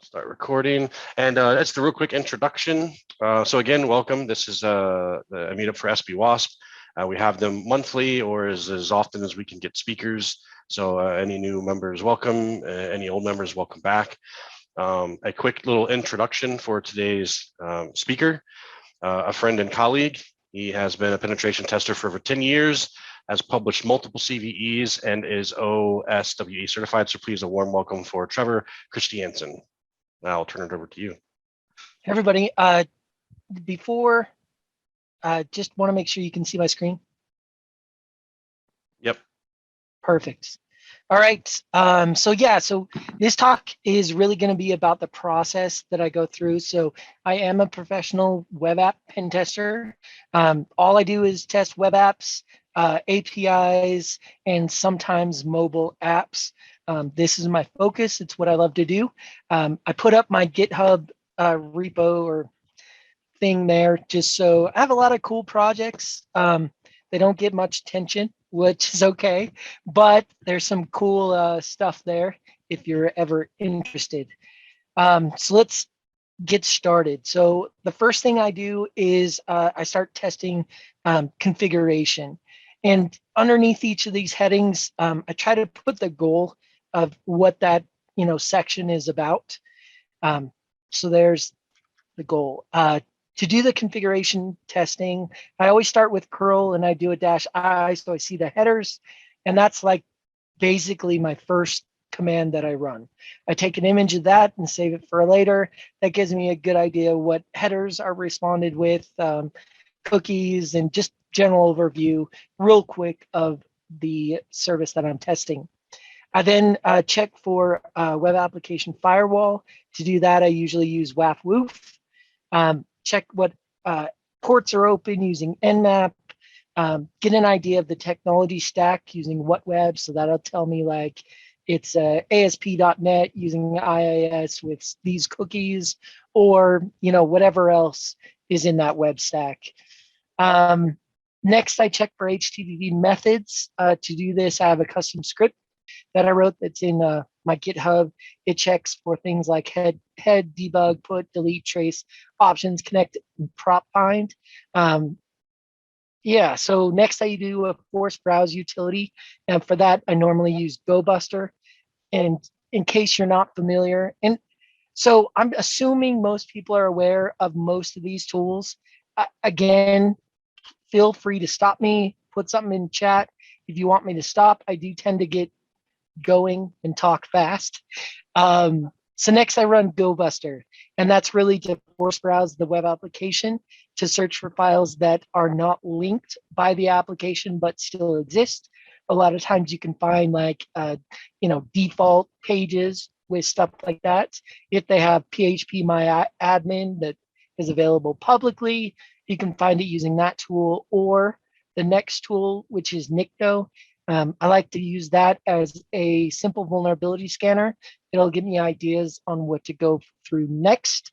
Start recording, and that's the real quick introduction. So again, welcome. This is a meetup for SB Wasp. We have them monthly or as often as we can get speakers. So any new members, welcome. Any old members, welcome back. A quick little introduction for today's speaker, a friend and colleague. He has been a penetration tester for over 10 years, has published multiple CVEs, and is OSWE certified. So please a warm welcome for Trevor Christiansen. Now I'll turn it over to you. Hey everybody, before, just want to make sure you can see my screen. Yep. Perfect. All right. So this talk is really going to be about the process that I go through. So I am a professional web app pen tester. All I do is test web apps, APIs, and sometimes mobile apps. This is my focus. It's what I love to do. I put up my GitHub repo or thing there just so I have a lot of cool projects. They don't get much attention, which is okay, but there's some cool stuff there if you're ever interested. So let's get started. So the first thing I do is I start testing configuration. And underneath each of these headings, I try to put the goal of what that section is about. So there's the goal. To do the configuration testing, I always start with curl and I do a -i so I see the headers, and that's like basically my first command that I run. I take an image of that and save it for later. That gives me a good idea what headers are responded with, cookies, and just general overview real quick of the service that I'm testing. I then check for web application firewall. To do that, I usually use WAF-WOOF. Check what ports are open using Nmap. Get an idea of the technology stack using WhatWeb, so that'll tell me like it's ASP.NET using IIS with these cookies, or whatever else is in that web stack. Next, I check for HTTP methods. To do this, I have a custom script that I wrote that's in my GitHub. It checks for things like head, debug, put, delete, trace, options, connect, and prop find. So next I do a force browse utility. And for that, I normally use GoBuster. And in case you're not familiar, and so I'm assuming most people are aware of most of these tools. Again, feel free to stop me, put something in chat if you want me to stop. I do tend to get going and talk fast. So next I run GoBuster, and that's really to force browse the web application to search for files that are not linked by the application but still exist. A lot of times you can find like default pages with stuff like that. If they have PHP my admin that is available publicly, you can find it using that tool, or the next tool, which is Nikto. I like to use that as a simple vulnerability scanner. It'll give me ideas on what to go through next.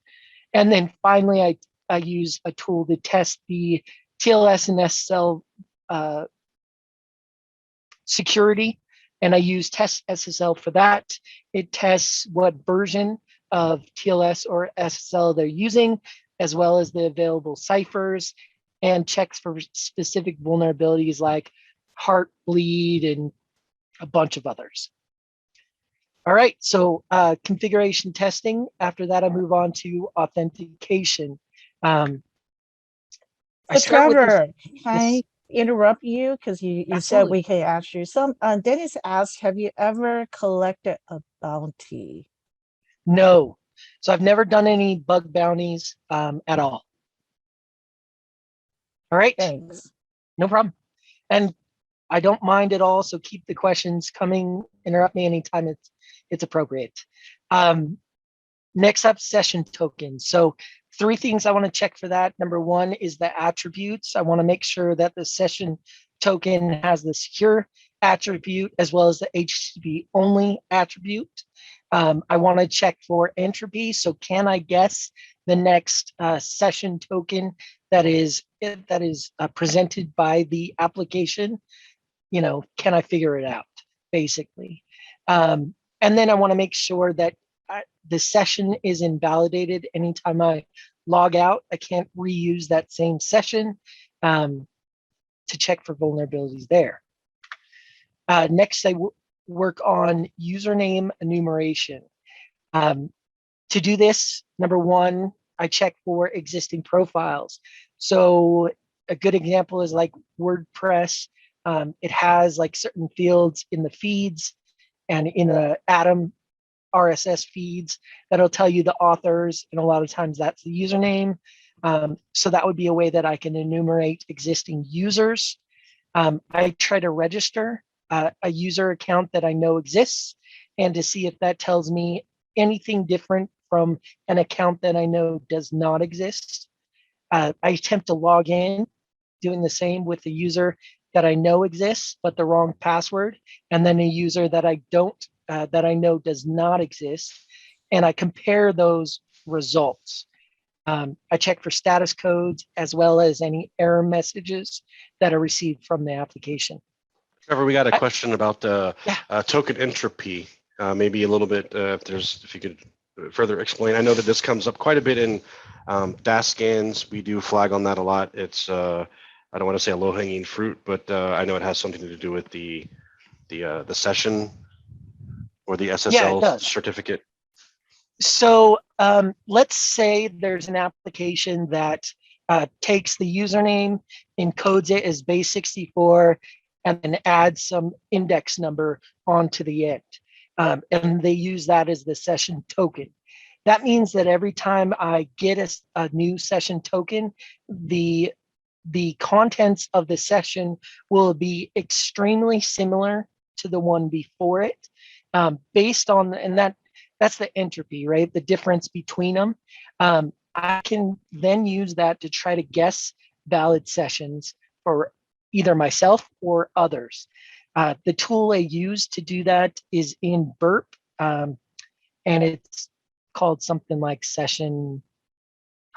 And then finally, I use a tool to test the TLS and SSL security, and I use test SSL for that. It tests what version of TLS or SSL they're using, as well as the available ciphers, and checks for specific vulnerabilities like Heartbleed and a bunch of others. All right, so configuration testing. After that, I move on to authentication. Trevor, can I interrupt you? Because you said we can ask you some. Dennis asked, have you ever collected a bounty? No. So I've never done any bug bounties at all. All right. Thanks. No problem. And I don't mind at all. So keep the questions coming. Interrupt me anytime it's appropriate. Next up, session tokens. So 3 things I want to check for that. Number 1 is the attributes. I want to make sure that the session token has the secure attribute as well as the HTTP only attribute. I want to check for entropy. So can I guess the next session token that is presented by the application? Can I figure it out, basically? And then I want to make sure that the session is invalidated anytime I log out. I can't reuse that same session to check for vulnerabilities there. Next, I work on username enumeration. To do this, number one, I check for existing profiles. So a good example is like WordPress. It has like certain fields in the feeds and in the Atom RSS feeds that'll tell you the authors, and a lot of times that's the username. So that would be a way that I can enumerate existing users. I try to register a user account that I know exists, and to see if that tells me anything different from an account that I know does not exist. I attempt to log in, doing the same with the user that I know exists, but the wrong password, and then a user that I don't, that I know does not exist, and I compare those results. I check for status codes as well as any error messages that are received from the application. Trevor, we got a question about Yeah. token entropy. Maybe a little bit, if you could further explain. I know that this comes up quite a bit in DAS scans. We do flag on that a lot. It's I don't want to say a low-hanging fruit, but I know it has something to do with the session or the SSL certificate. So let's say there's an application that takes the username, encodes it as base 64, and then adds some index number onto the end. And they use that as the session token. That means that every time I get a new session token, the contents of the session will be extremely similar to the one before it, based on, and that's the entropy, right? The difference between them. I can then use that to try to guess valid sessions for either myself or others. The tool I use to do that is in Burp, and it's called something like session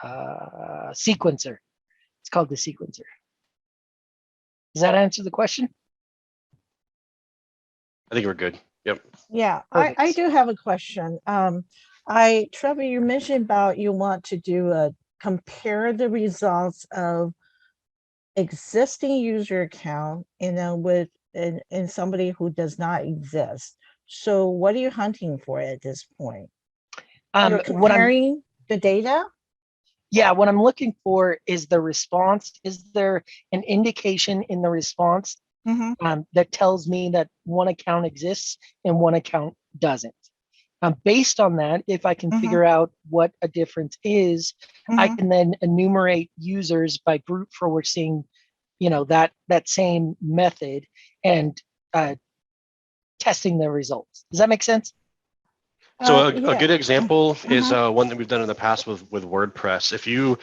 sequencer. It's called the sequencer. Does that answer the question? I think we're good. Yep. Yeah, I do have a question. Trevor, you mentioned about you want to compare the results of existing user account, with in somebody who does not exist. So what are you hunting for at this point? You're comparing the data? Yeah, what I'm looking for is the response. Is there an indication in the response that tells me that one account exists and one account doesn't? Based on that, if I can figure out what a difference is, I can then enumerate users by brute forcing, that same method and testing the results. Does that make sense? So a good example is one that we've done in the past with WordPress. If you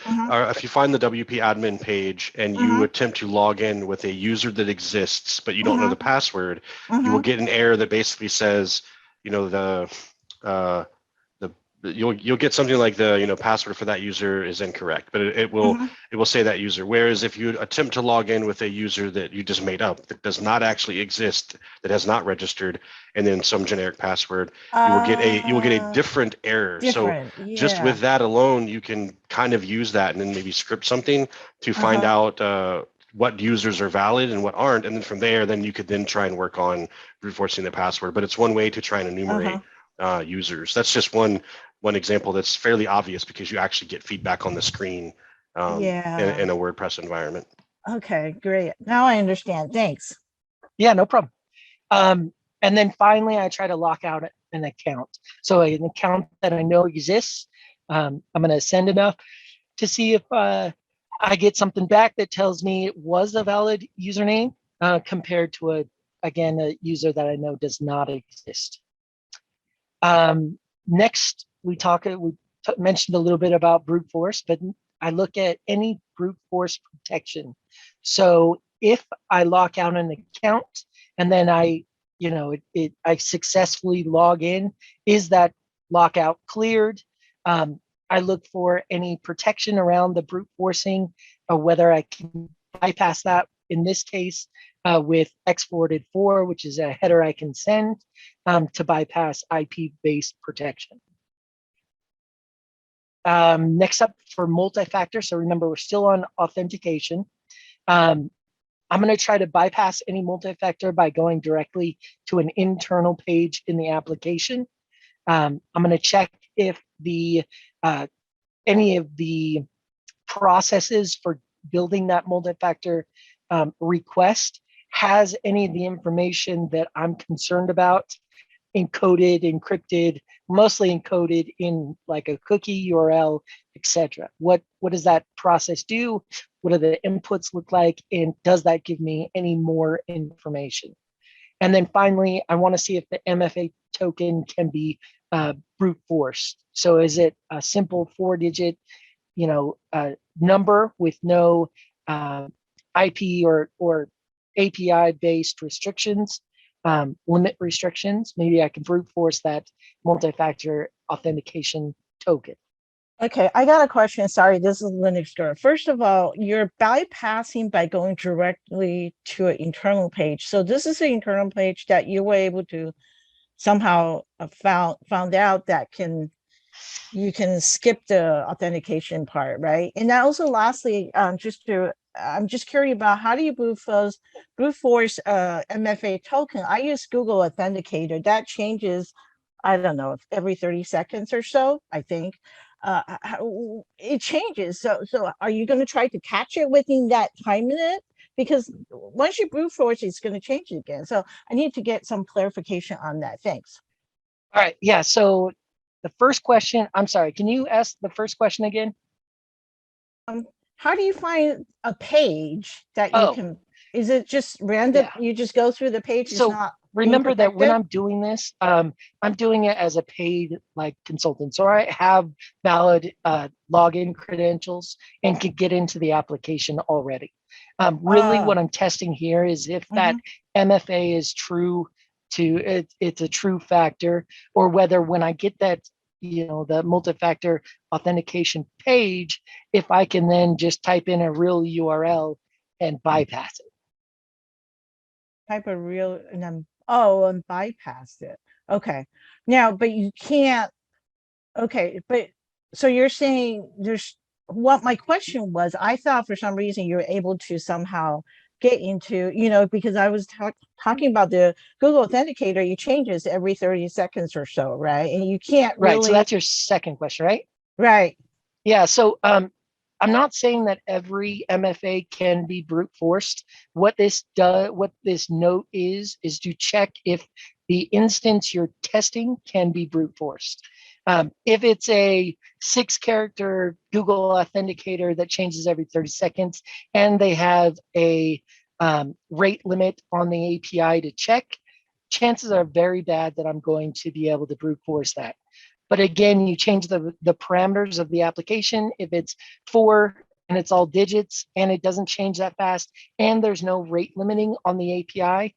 find the WP admin page and you attempt to log in with a user that exists, but you don't know the password, you will get an error that basically says, you'll get something like the password for that user is incorrect, but it will say that user. Whereas if you attempt to log in with a user that you just made up that does not actually exist, that has not registered, and then some generic password, you will get a different error. Just with that alone, you can kind of use that and then maybe script something to find out what users are valid and what aren't, and then from there, then you could then try and work on brute forcing the password. But it's one way to try and enumerate users. That's just one example that's fairly obvious because you actually get feedback on the screen in a WordPress environment. Okay, great. Now I understand. Thanks. Yeah, no problem. And then finally, I try to lock out an account. So an account that I know exists, I'm going to send enough to see if I get something back that tells me it was a valid username compared to a user that I know does not exist. Next, we mentioned a little bit about brute force, but I look at any brute force protection. So if I lock out an account and then I successfully log in, is that lockout cleared? I look for any protection around the brute forcing, whether I can bypass that, in this case, with exported for, which is a header I can send to bypass IP-based protection. Next up for multi-factor. So remember, we're still on authentication. I'm going to try to bypass any multi-factor by going directly to an internal page in the application. I'm going to check if the any of the processes for building that multi-factor request has any of the information that I'm concerned about encoded, encrypted, mostly encoded in like a cookie URL, etc. What does that process do? What do the inputs look like? And does that give me any more information? And then finally, I want to see if the MFA token can be brute forced. So is it a simple 4-digit, number with no IP or API based restrictions, limit restrictions? Maybe I can brute force that multi-factor authentication token. Okay, I got a question. Sorry, this is Linux girl. First of all, you're bypassing by going directly to an internal page. So this is the internal page that you were able to somehow found out that you can skip the authentication part, right? And then also lastly, I'm just curious about how do you brute force MFA token? I use Google Authenticator. That changes, I don't know, every 30 seconds or so, I think. It changes. So are you going to try to catch it within that time limit? Because once you brute force, it's going to change it again. So I need to get some clarification on that. Thanks. All right. Yeah. So the first question, I'm sorry, can you ask the first question again? How do you find a page that you can, is it just random? Yeah. You just go through the page? So remember that when I'm doing this, I'm doing it as a paid consultant. So I have valid login credentials and can get into the application already. Really what I'm testing here is if that MFA is true to it's a true factor, or whether when I get that, the multi-factor authentication page, if I can then just type in a real URL and bypass it. Type a real and then and bypass it. Okay. Now, but you can't. Okay, but so you're saying there's what my question was. I thought for some reason you're able to somehow get into, because I was talking about the Google Authenticator, you changes every 30 seconds or so, right? And you can't really. Right. So that's your second question, right? Right. Yeah. So I'm not saying that every MFA can be brute forced. What this note is to check if the instance you're testing can be brute forced. If it's a 6-character Google Authenticator that changes every 30 seconds and they have a rate limit on the API to check, chances are very bad that I'm going to be able to brute force that. But again, you change the parameters of the application. If it's 4 and it's all digits and it doesn't change that fast and there's no rate limiting on the API,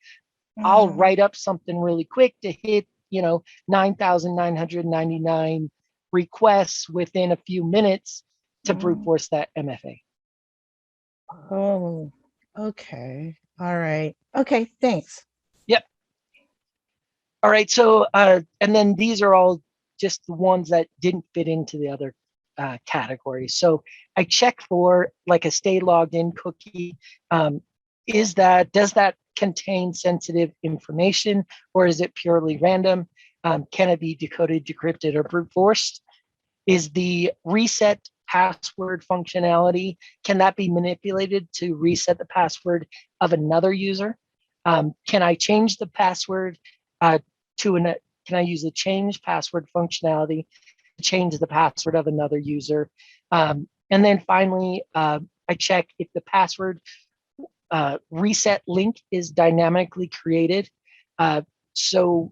I'll write up something really quick to hit 9,999 requests within a few minutes to brute force that MFA. Oh, okay. All right. Okay, thanks. Yep. All right. So, and then these are all just the ones that didn't fit into the other categories. So I check for a stay logged in cookie. Does that contain sensitive information, or is it purely random? Can it be decoded, decrypted, or brute forced? Is the reset password functionality, can that be manipulated to reset the password of another user? Can I change the password can I use the change password functionality to change the password of another user? And then finally, I check if the password reset link is dynamically created. So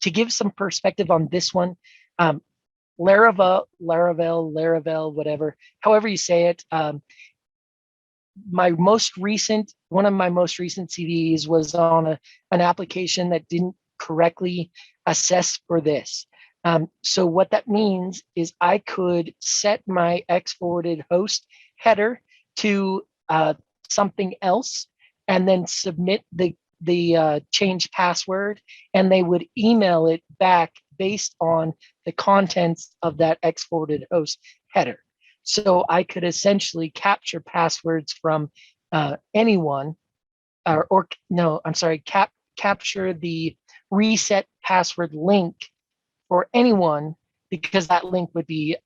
to give some perspective on this one, Laravel, whatever, however you say it, one of my most recent CVEs was on an application that didn't correctly assess for this. So what that means is I could set my X-forwarded host header to something else and then submit the change password, and they would email it back based on the contents of that exported host header. So I could essentially capture passwords from anyone, or no, I'm sorry, capture the reset password link for anyone, because that link would be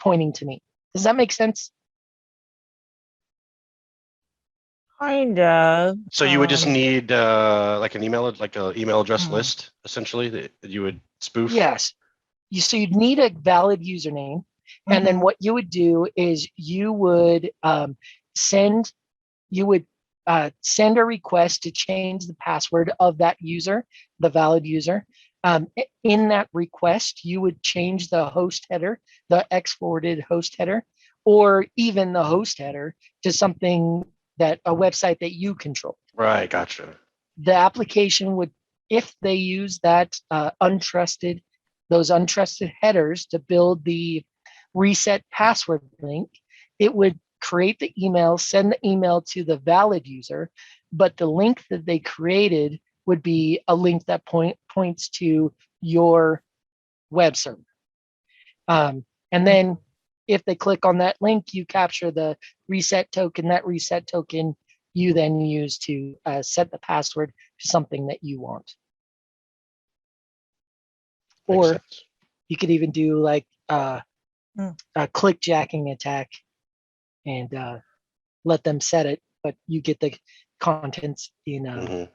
pointing to me. Does that make sense? Kind of. So you would just need like an email address list, essentially, that you would spoof? Yes. So you'd need a valid username. And then what you would do is you would send a request to change the password of that user, the valid user. In that request, you would change the host header, the exported host header, or even the host header to something a website that you control. Right, gotcha. The application would, if they use that those untrusted headers to build the reset password link, it would create the email, send the email to the valid user, but the link that they created would be a link that points to your web server. And then if they click on that link, you capture the reset token. That reset token you then use to set the password to something that you want. Makes Or sense. you could even do like a click jacking attack and let them set it, but you get the contents in.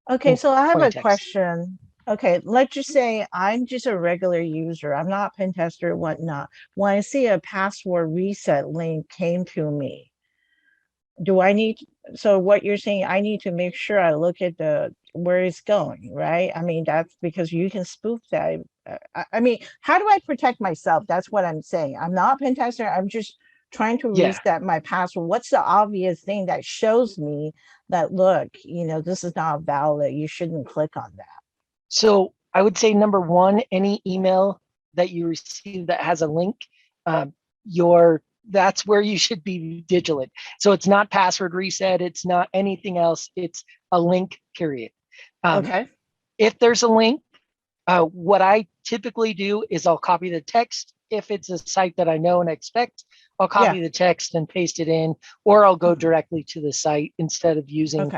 Okay, so I have a plain text. question. Okay, let's just say I'm just a regular user. I'm not a pen tester or whatnot. When I see a password reset link came to me, do I need, so what you're saying, I need to make sure I look at where it's going, right? I mean, that's because you can spoof that. I mean, how do I protect myself? That's what I'm saying. I'm not a pen tester. I'm just trying to reset my password. What's the obvious thing that shows me that, look, this is not valid, you shouldn't click on that? So I would say number one, any email that you receive that has a link, that's where you should be vigilant. So it's not password reset, it's not anything else, it's a link, period. Okay. If there's a link, what I typically do is I'll copy the text. If it's a site that I know and expect, I'll copy the text and paste it in, or I'll go directly to the site instead of using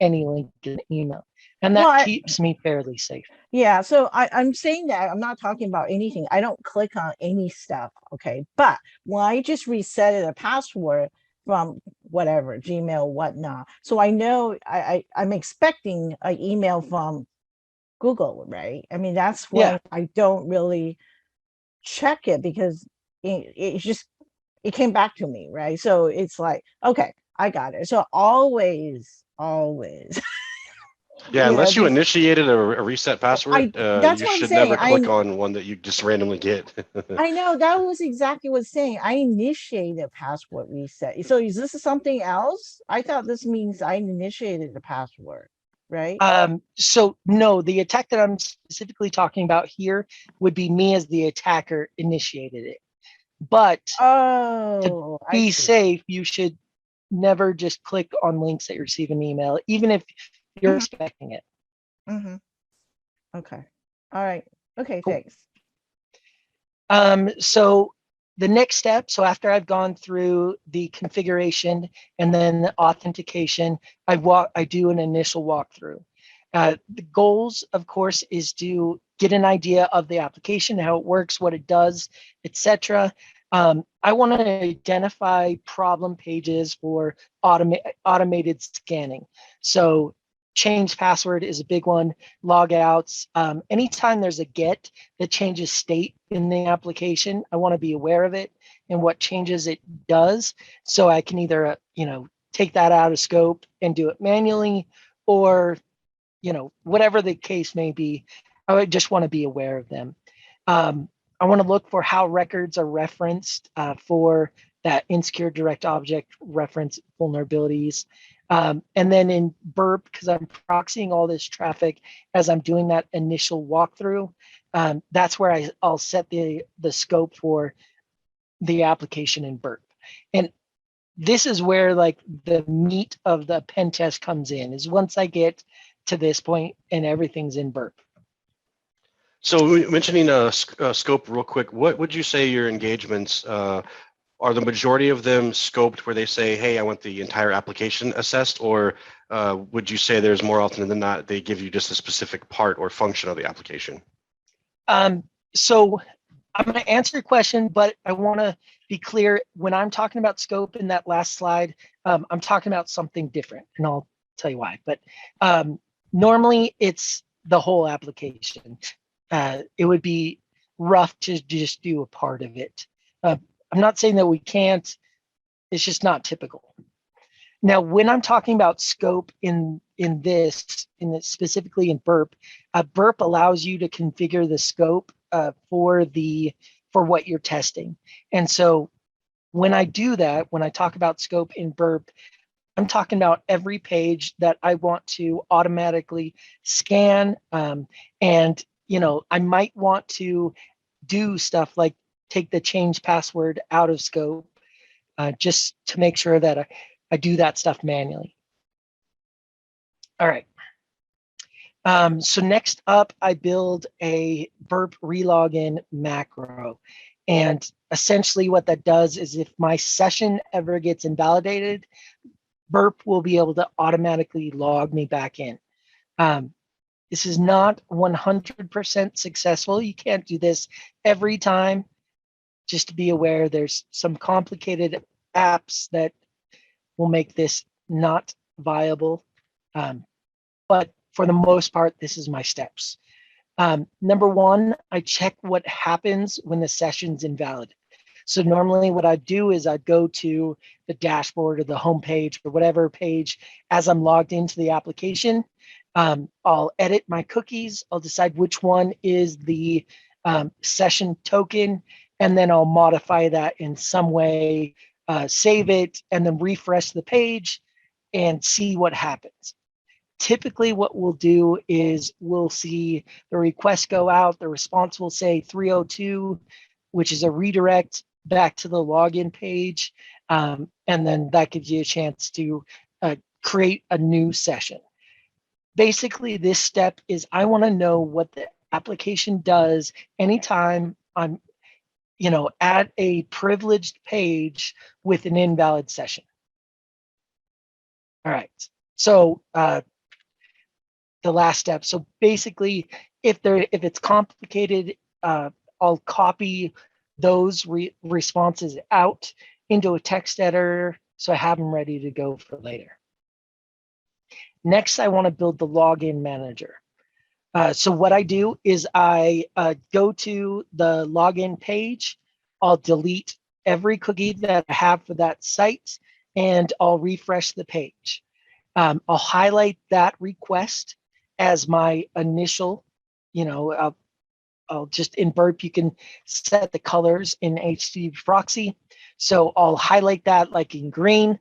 any link in email. And that keeps me fairly safe. Yeah, so I'm saying that I'm not talking about anything. I don't click on any stuff, okay? But when I just reset a password from whatever, Gmail, whatnot, so I know I'm expecting an email from Google, right? I mean, that's why I don't really check it, because it came back to me, right? So it's like, okay, I got it. So always yeah, unless you initiated a reset password, that's you what I'm should saying. never click on one that you just randomly get. I know, that was exactly what I'm saying. I initiated password reset. So is this something else? I thought this means I initiated the password, right? So no, the attack that I'm specifically talking about here would be me as the attacker initiated it. But to be safe, you should never just click on links that you receive an email, even if you're expecting it. Okay. All right. Okay, cool. Thanks. So the next step, so after I've gone through the configuration and then the authentication, I do an initial walkthrough. The goals, of course, is to get an idea of the application, how it works, what it does, etc. I want to identify problem pages for automated scanning. So change password is a big one, logouts. Anytime there's a get that changes state in the application, I want to be aware of it and what changes it does, so I can either take that out of scope and do it manually, or whatever the case may be. I would just want to be aware of them. I want to look for how records are referenced for that insecure direct object reference vulnerabilities. And then in Burp, because I'm proxying all this traffic as I'm doing that initial walkthrough, that's where I'll set the scope for the application in Burp. And this is where like the meat of the pen test comes in, is once I get to this point and everything's in Burp. So mentioning scope real quick, what would you say your engagements are the majority of them scoped where they say, hey, I want the entire application assessed, or would you say there's more often than not, they give you just a specific part or function of the application? So I'm going to answer your question, but I want to be clear. When I'm talking about scope in that last slide, I'm talking about something different, and I'll tell you why. But normally it's the whole application. It would be rough to just do a part of it. I'm not saying that we can't, it's just not typical. Now, when I'm talking about scope in this specifically in Burp, Burp allows you to configure the scope for what you're testing. And so when I do that, when I talk about scope in Burp, I'm talking about every page that I want to automatically scan. And, I might want to do stuff like take the change password out of scope just to make sure that I do that stuff manually. All right. So next up, I build a Burp relogin macro. And essentially what that does is if my session ever gets invalidated, Burp will be able to automatically log me back in. This is not 100% successful. You can't do this every time. Just to be aware, there's some complicated apps that will make this not viable. But for the most part, this is my steps. Number one, I check what happens when the session's invalid. So normally what I do is I go to the dashboard or the home page or whatever page as I'm logged into the application. I'll edit my cookies. I'll decide which one is the session token, and then I'll modify that in some way, save it, and then refresh the page and see what happens. Typically what we'll do is we'll see the request go out, the response will say 302, which is a redirect back to the login page. And then that gives you a chance to create a new session. Basically, this step is I want to know what the application does anytime I'm at a privileged page with an invalid session. All right. So the last step. So basically, if it's complicated, I'll copy those responses out into a text editor so I have them ready to go for later. Next, I want to build the login manager. So what I do is I go to the login page. I'll delete every cookie that I have for that site, and I'll refresh the page. I'll highlight that request as my initial, I'll just in Burp, you can set the colors in HTTP proxy. So I'll highlight that like in green.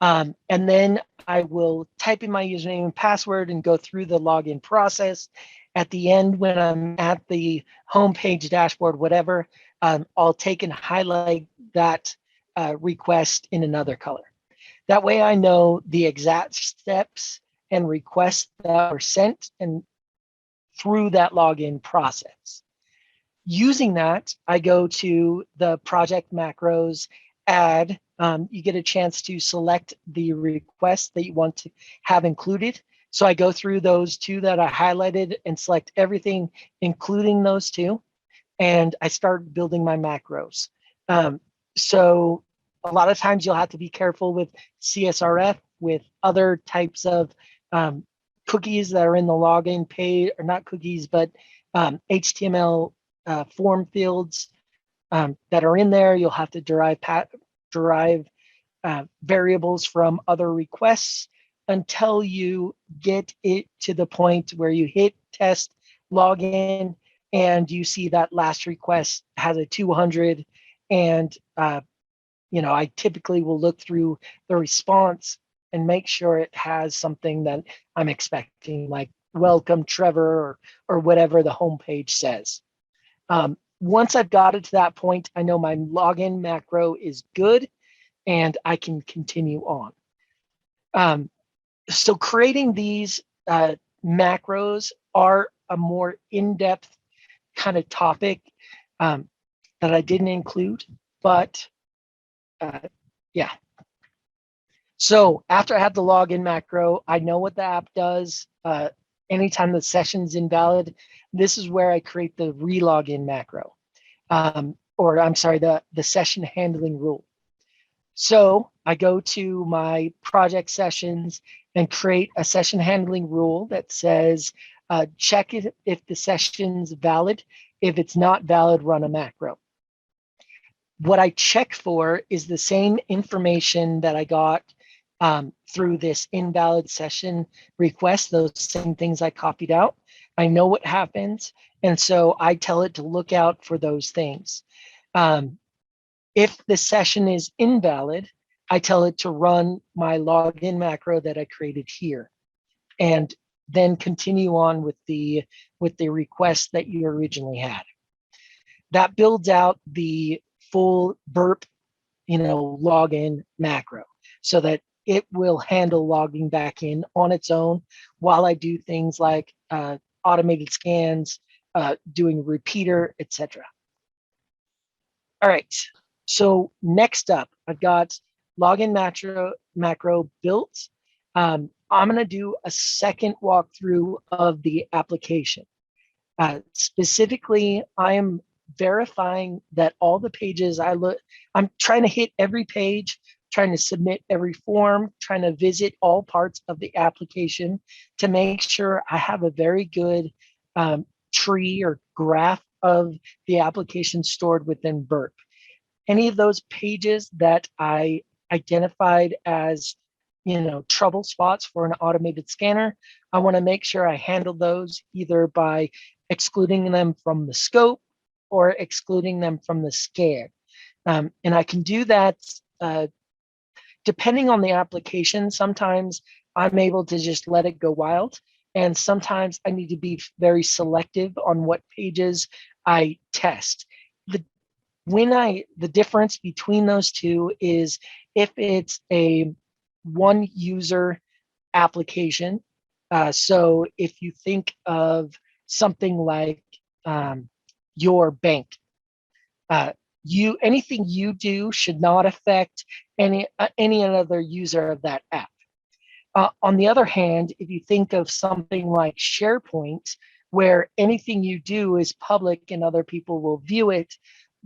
And then I will type in my username and password and go through the login process. At the end, when I'm at the homepage, dashboard, whatever, I'll take and highlight that request in another color. That way I know the exact steps and requests that were sent and through that login process. Using that, I go to the project macros, add, you get a chance to select the request that you want to have included. So I go through those two that I highlighted and select everything, including those two, and I start building my macros. So a lot of times you'll have to be careful with CSRF, with other types of cookies that are in the login page, or not cookies, but HTML form fields that are in there. You'll have to derive variables from other requests until you get it to the point where you hit test login and you see that last request has a 200. And I typically will look through the response and make sure it has something that I'm expecting, like welcome Trevor, or whatever the homepage says. Once I've got it to that point, I know my login macro is good and I can continue on. So creating these macros are a more in-depth kind of topic that I didn't include, but yeah. So after I have the login macro, I know what the app does. Anytime the session's invalid, this is where I create the relogin macro, or I'm sorry, the session handling rule. So I go to my project sessions and create a session handling rule that says, check it if the session's valid. If it's not valid, run a macro. What I check for is the same information that I got through this invalid session request, those same things I copied out. I know what happens. And so I tell it to look out for those things. If the session is invalid, I tell it to run my login macro that I created here, and then continue on with the request that you originally had. That builds out the full burp, login macro, so that it will handle logging back in on its own while I do things like automated scans, doing repeater, etc. All right. So next up, I've got login macro built. I'm going to do a second walkthrough of the application. Specifically, I am verifying that all the pages I'm trying to hit every page, trying to submit every form, trying to visit all parts of the application to make sure I have a very good tree or graph of the application stored within Burp. Any of those pages that I identified as trouble spots for an automated scanner, I want to make sure I handle those either by excluding them from the scope or excluding them from the scan. And I can do that depending on the application. Sometimes I'm able to just let it go wild, and sometimes I need to be very selective on what pages I test. The difference between those two is if it's a one user application. So if you think of something like your bank, anything you do should not affect any other user of that app. On the other hand, if you think of something like SharePoint, where anything you do is public and other people will view it,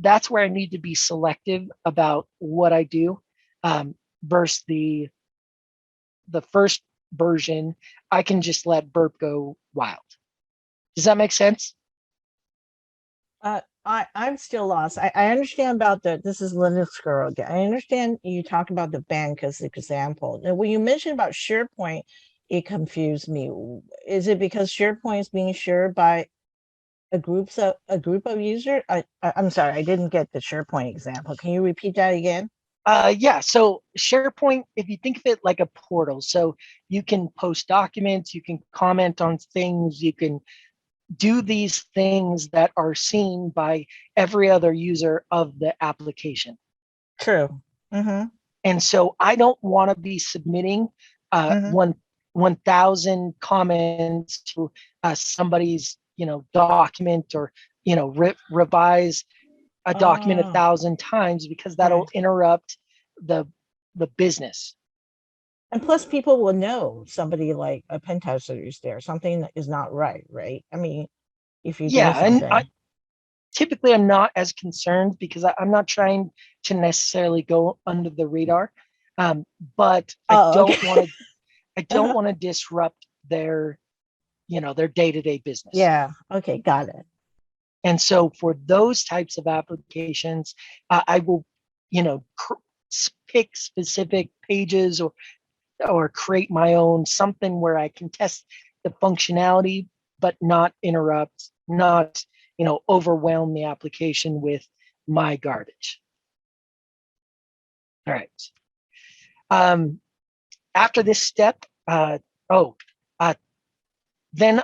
that's where I need to be selective about what I do, versus the first version. I can just let Burp go wild. Does that make sense? I'm still lost. I understand about this is Linux Girl again. I understand you talk about the bank as an example. Now, when you mentioned about SharePoint, it confused me. Is it because SharePoint is being shared by a group of users? I'm sorry, I didn't get the SharePoint example. Can you repeat that again? Yeah, so SharePoint, if you think of it like a portal, so you can post documents, you can comment on things, you can do these things that are seen by every other user of the application. True. Mm-hmm. And so I don't want to be submitting 1,000 comments to somebody's document, or revise a document 1,000 times, because that'll interrupt the business. And plus, people will know somebody like a pen tester is there. Something that is not right. I mean, if you do something. And typically I'm not as concerned because I'm not trying to necessarily go under the radar, but I don't want to disrupt their day-to-day business. Yeah. Okay. Got it. And so for those types of applications, I will, pick specific pages or create my own something where I can test the functionality, but not interrupt, not overwhelm the application with my garbage. All right. After this step, then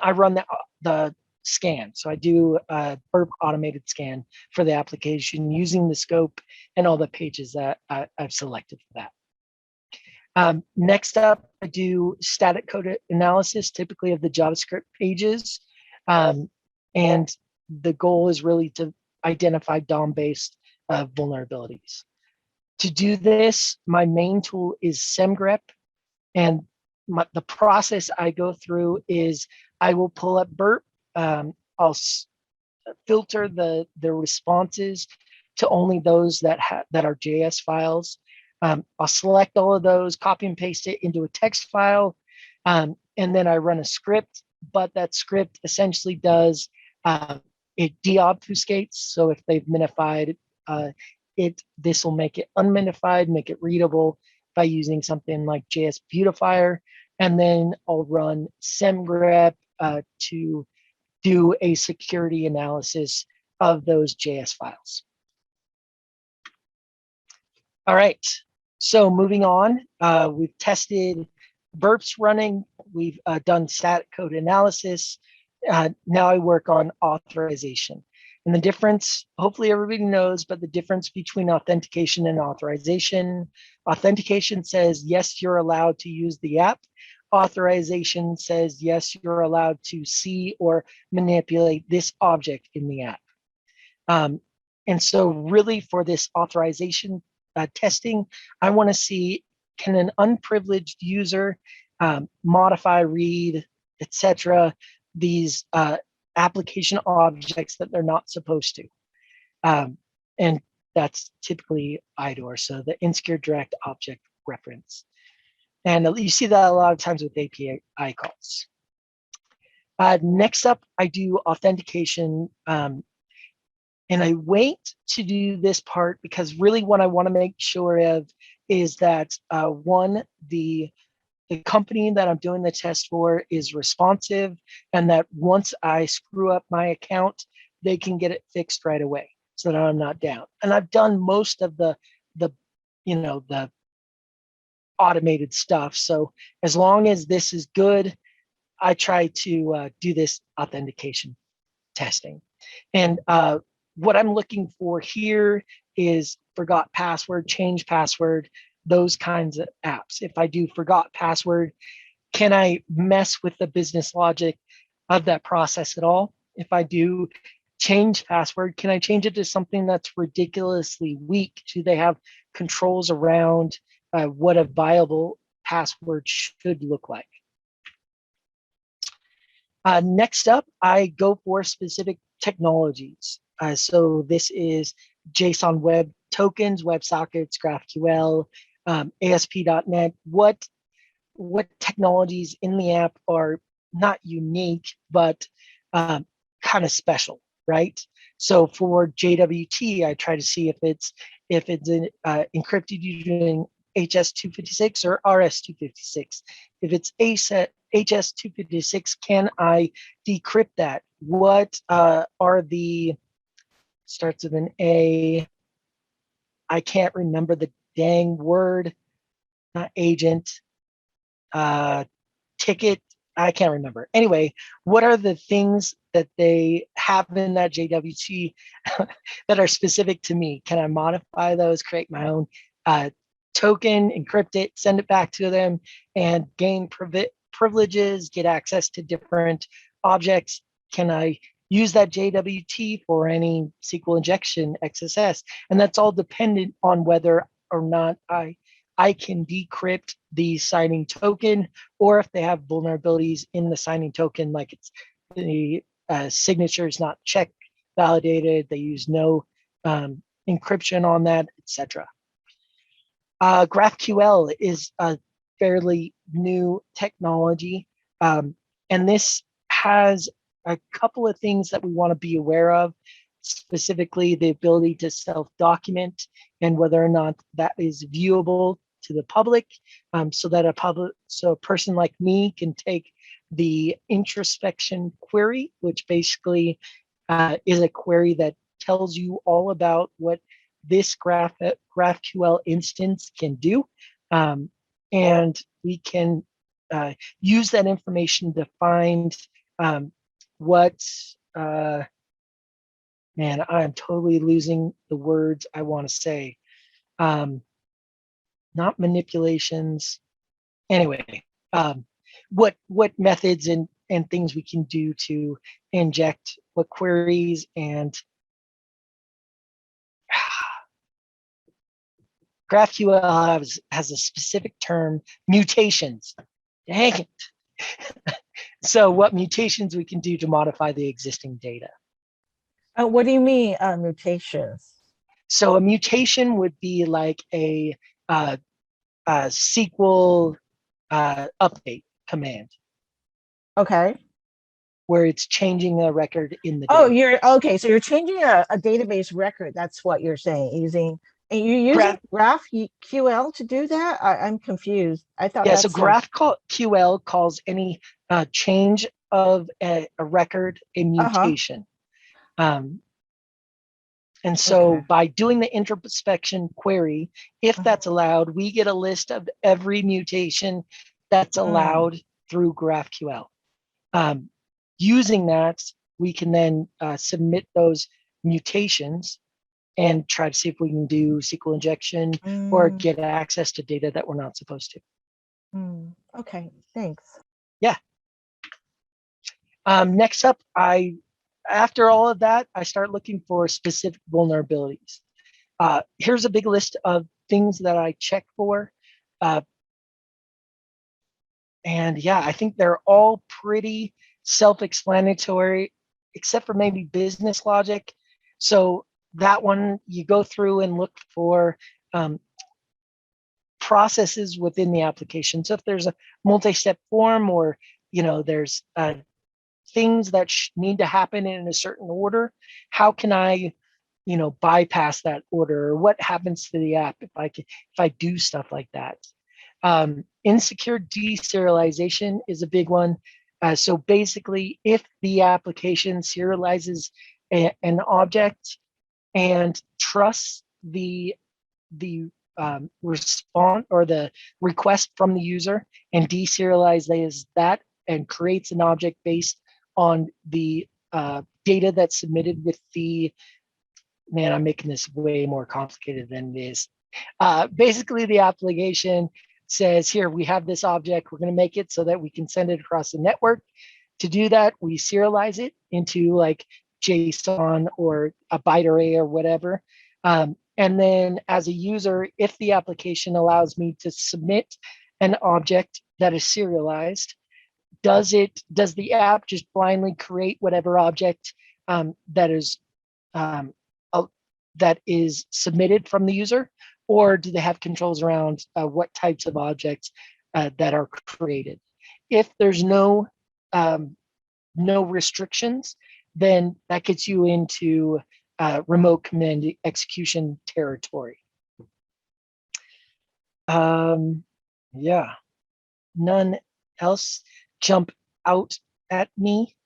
I run the scan. So I do a Burp automated scan for the application using the scope and all the pages that I've selected for that. Next up, I do static code analysis, typically of the JavaScript pages. And the goal is really to identify DOM-based vulnerabilities. To do this, my main tool is SemGrep, and the process I go through is I will pull up burp. I'll filter the responses to only those that are JS files. I'll select all of those, copy and paste it into a text file, and then I run a script. But that script essentially does it deobfuscates. So if they've minified this will make it unminified, make it readable by using something like JS Beautifier, and then I'll run semgrep to do a security analysis of those JS files. All right, so moving on, we've tested burps running, we've done static code analysis. Now I work on authorization. And the difference, hopefully everybody knows, but the difference between authentication and authorization: authentication says, yes, you're allowed to use the app. Authorization says, yes, you're allowed to see or manipulate this object in the app. And so really for this authorization testing, I want to see, can an unprivileged user modify, read, etc., these application objects that they're not supposed to. And that's typically IDOR, so the insecure direct object reference. And you see that a lot of times with API calls. Next up, I do authentication. And I wait to do this part because really what I want to make sure of is that one, the company that I'm doing the test for is responsive, and that once I screw up my account, they can get it fixed right away so that I'm not down. And I've done most of the automated stuff. So as long as this is good, I try to do this authentication testing. And what I'm looking for here is forgot password, change password, those kinds of apps. If I do forgot password, can I mess with the business logic of that process at all? If I do change password, can I change it to something that's ridiculously weak? Do they have controls around what a viable password should look like? Next up, I go for specific technologies. So this is JSON Web Tokens, WebSockets, GraphQL, ASP.NET. What technologies in the app are not unique, but kind of special, right? So for JWT, I try to see if it's encrypted using HS256 or RS256. If it's HS256, can I decrypt that? What are the, starts with an A, I can't remember the dang word, not agent, ticket, I can't remember. Anyway, what are the things that they have in that JWT that are specific to me? Can I modify those, create my own token, encrypt it, send it back to them, and gain privileges, get access to different objects? Can I use that JWT for any SQL injection, XSS? And that's all dependent on whether or not I can decrypt the signing token, or if they have vulnerabilities in the signing token, like it's the signature is not check validated, they use no encryption on that, etc. GraphQL is a fairly new technology, and this has a couple of things that we want to be aware of, specifically the ability to self-document and whether or not that is viewable to the public, so that a person like me can take the introspection query, which basically is a query that tells you all about what this GraphQL instance can do, and we can use that information to find what man, I'm totally losing the words I want to say. Not manipulations. Anyway, what methods and and things we can do to inject what queries and GraphQL has a specific term, mutations. Dang it. So what mutations we can do to modify the existing data. What do you mean mutations? So a mutation would be like a SQL update command. Okay. Where it's changing a record in the Oh, database. you're okay. So you're changing a database record. That's what you're saying. And you're using GraphQL to do that? I'm confused. I thought so GraphQL calls any change of a record a mutation. And so by doing the introspection query, if that's allowed, we get a list of every mutation that's allowed through GraphQL. Using that, we can then submit those mutations and try to see if we can do SQL injection or get access to data that we're not supposed to. Okay, thanks. Yeah. Next up, after all of that, I start looking for specific vulnerabilities. Here's a big list of things that I check for. And yeah, I think they're all pretty self-explanatory, except for maybe business logic. So that one, you go through and look for processes within the application. So if there's a multi-step form or, there's things that need to happen in a certain order, how can I, bypass that order? Or what happens to the app if I do stuff like that? Insecure deserialization is a big one. So basically, if the application serializes an object and trusts the response or the request from the user and deserializes that and creates an object based on the data that's submitted with the, man, I'm making this way more complicated than it is. Basically, the application says, here, we have this object, we're going to make it so that we can send it across the network. To do that, we serialize it into like JSON or a byte array or whatever. And then as a user, if the application allows me to submit an object that is serialized, does the app just blindly create whatever object that is submitted from the user, or do they have controls around what types of objects that are created? If there's no restrictions, then that gets you into remote command execution territory. Yeah, none else jump out at me.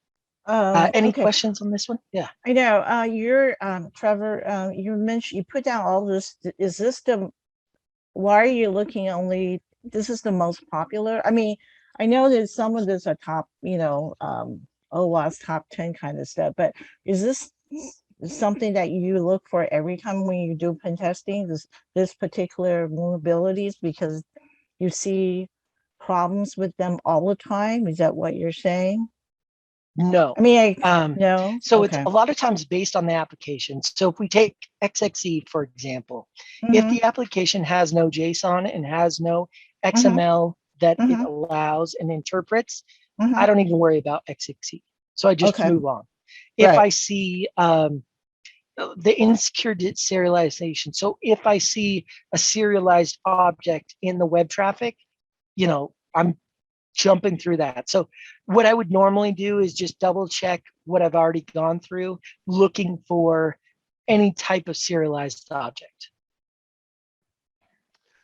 Any questions on this one? Yeah. I know you're Trevor. You mentioned you put down all this. Is this why are you looking only? This is the most popular. I mean, I know that some of this are top, OWASP top 10 kind of stuff, but is this something that you look for every time when you do pen testing? This particular vulnerabilities because you see problems with them all the time? Is that what you're saying? No. I mean, no. So it's a lot of times based on the application. So if we take XXE, for example, if the application has no JSON and has no XML that it allows and interprets, I don't even worry about XXE. So I just move on. If I see the insecure serialization, so if I see a serialized object in the web traffic, I'm jumping through that. So what I would normally do is just double check what I've already gone through, looking for any type of serialized object.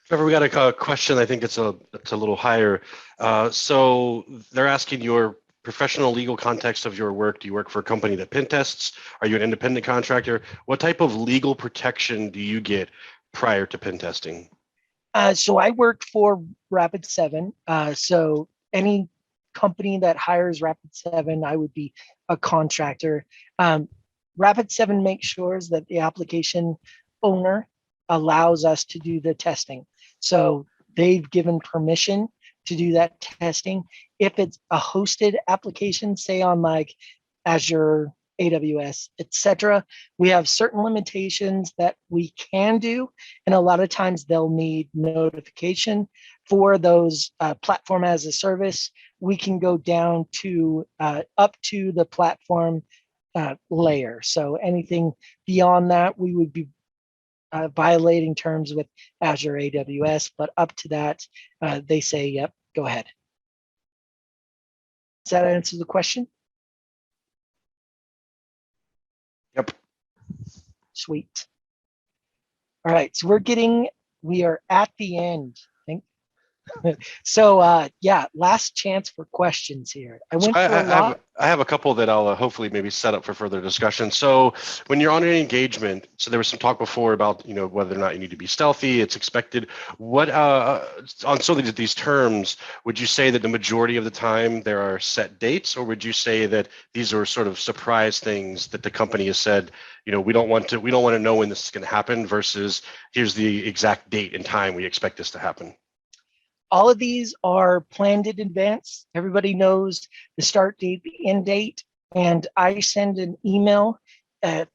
Trevor, we got a question. I think it's a little higher. So they're asking your professional legal context of your work. Do you work for a company that pen tests? Are you an independent contractor? What type of legal protection do you get prior to pen testing? So I work for Rapid7. So any company that hires Rapid7, I would be a contractor. Rapid7 makes sure that the application owner allows us to do the testing. So they've given permission to do that testing. If it's a hosted application, say on like Azure, AWS, etc., we have certain limitations that we can do, and a lot of times they'll need notification for those platform as a service. We can go down to up to the platform layer. So anything beyond that, we would be violating terms with Azure, AWS, but up to that, they say, yep, go ahead. Does that answer the question? Yep. Sweet. All right, so we are at the end, I think. So yeah, last chance for questions here. I went through a lot. I have a couple that I'll hopefully maybe set up for further discussion. So when you're on an engagement, so there was some talk before about, you know, whether or not you need to be stealthy, it's expected. What on some of these terms, would you say that the majority of the time there are set dates, or would you say that these are sort of surprise things that the company has said, you know, we don't want to know when this is going to happen versus here's the exact date and time we expect this to happen? All of these are planned in advance. Everybody knows the start date, the end date, and I send an email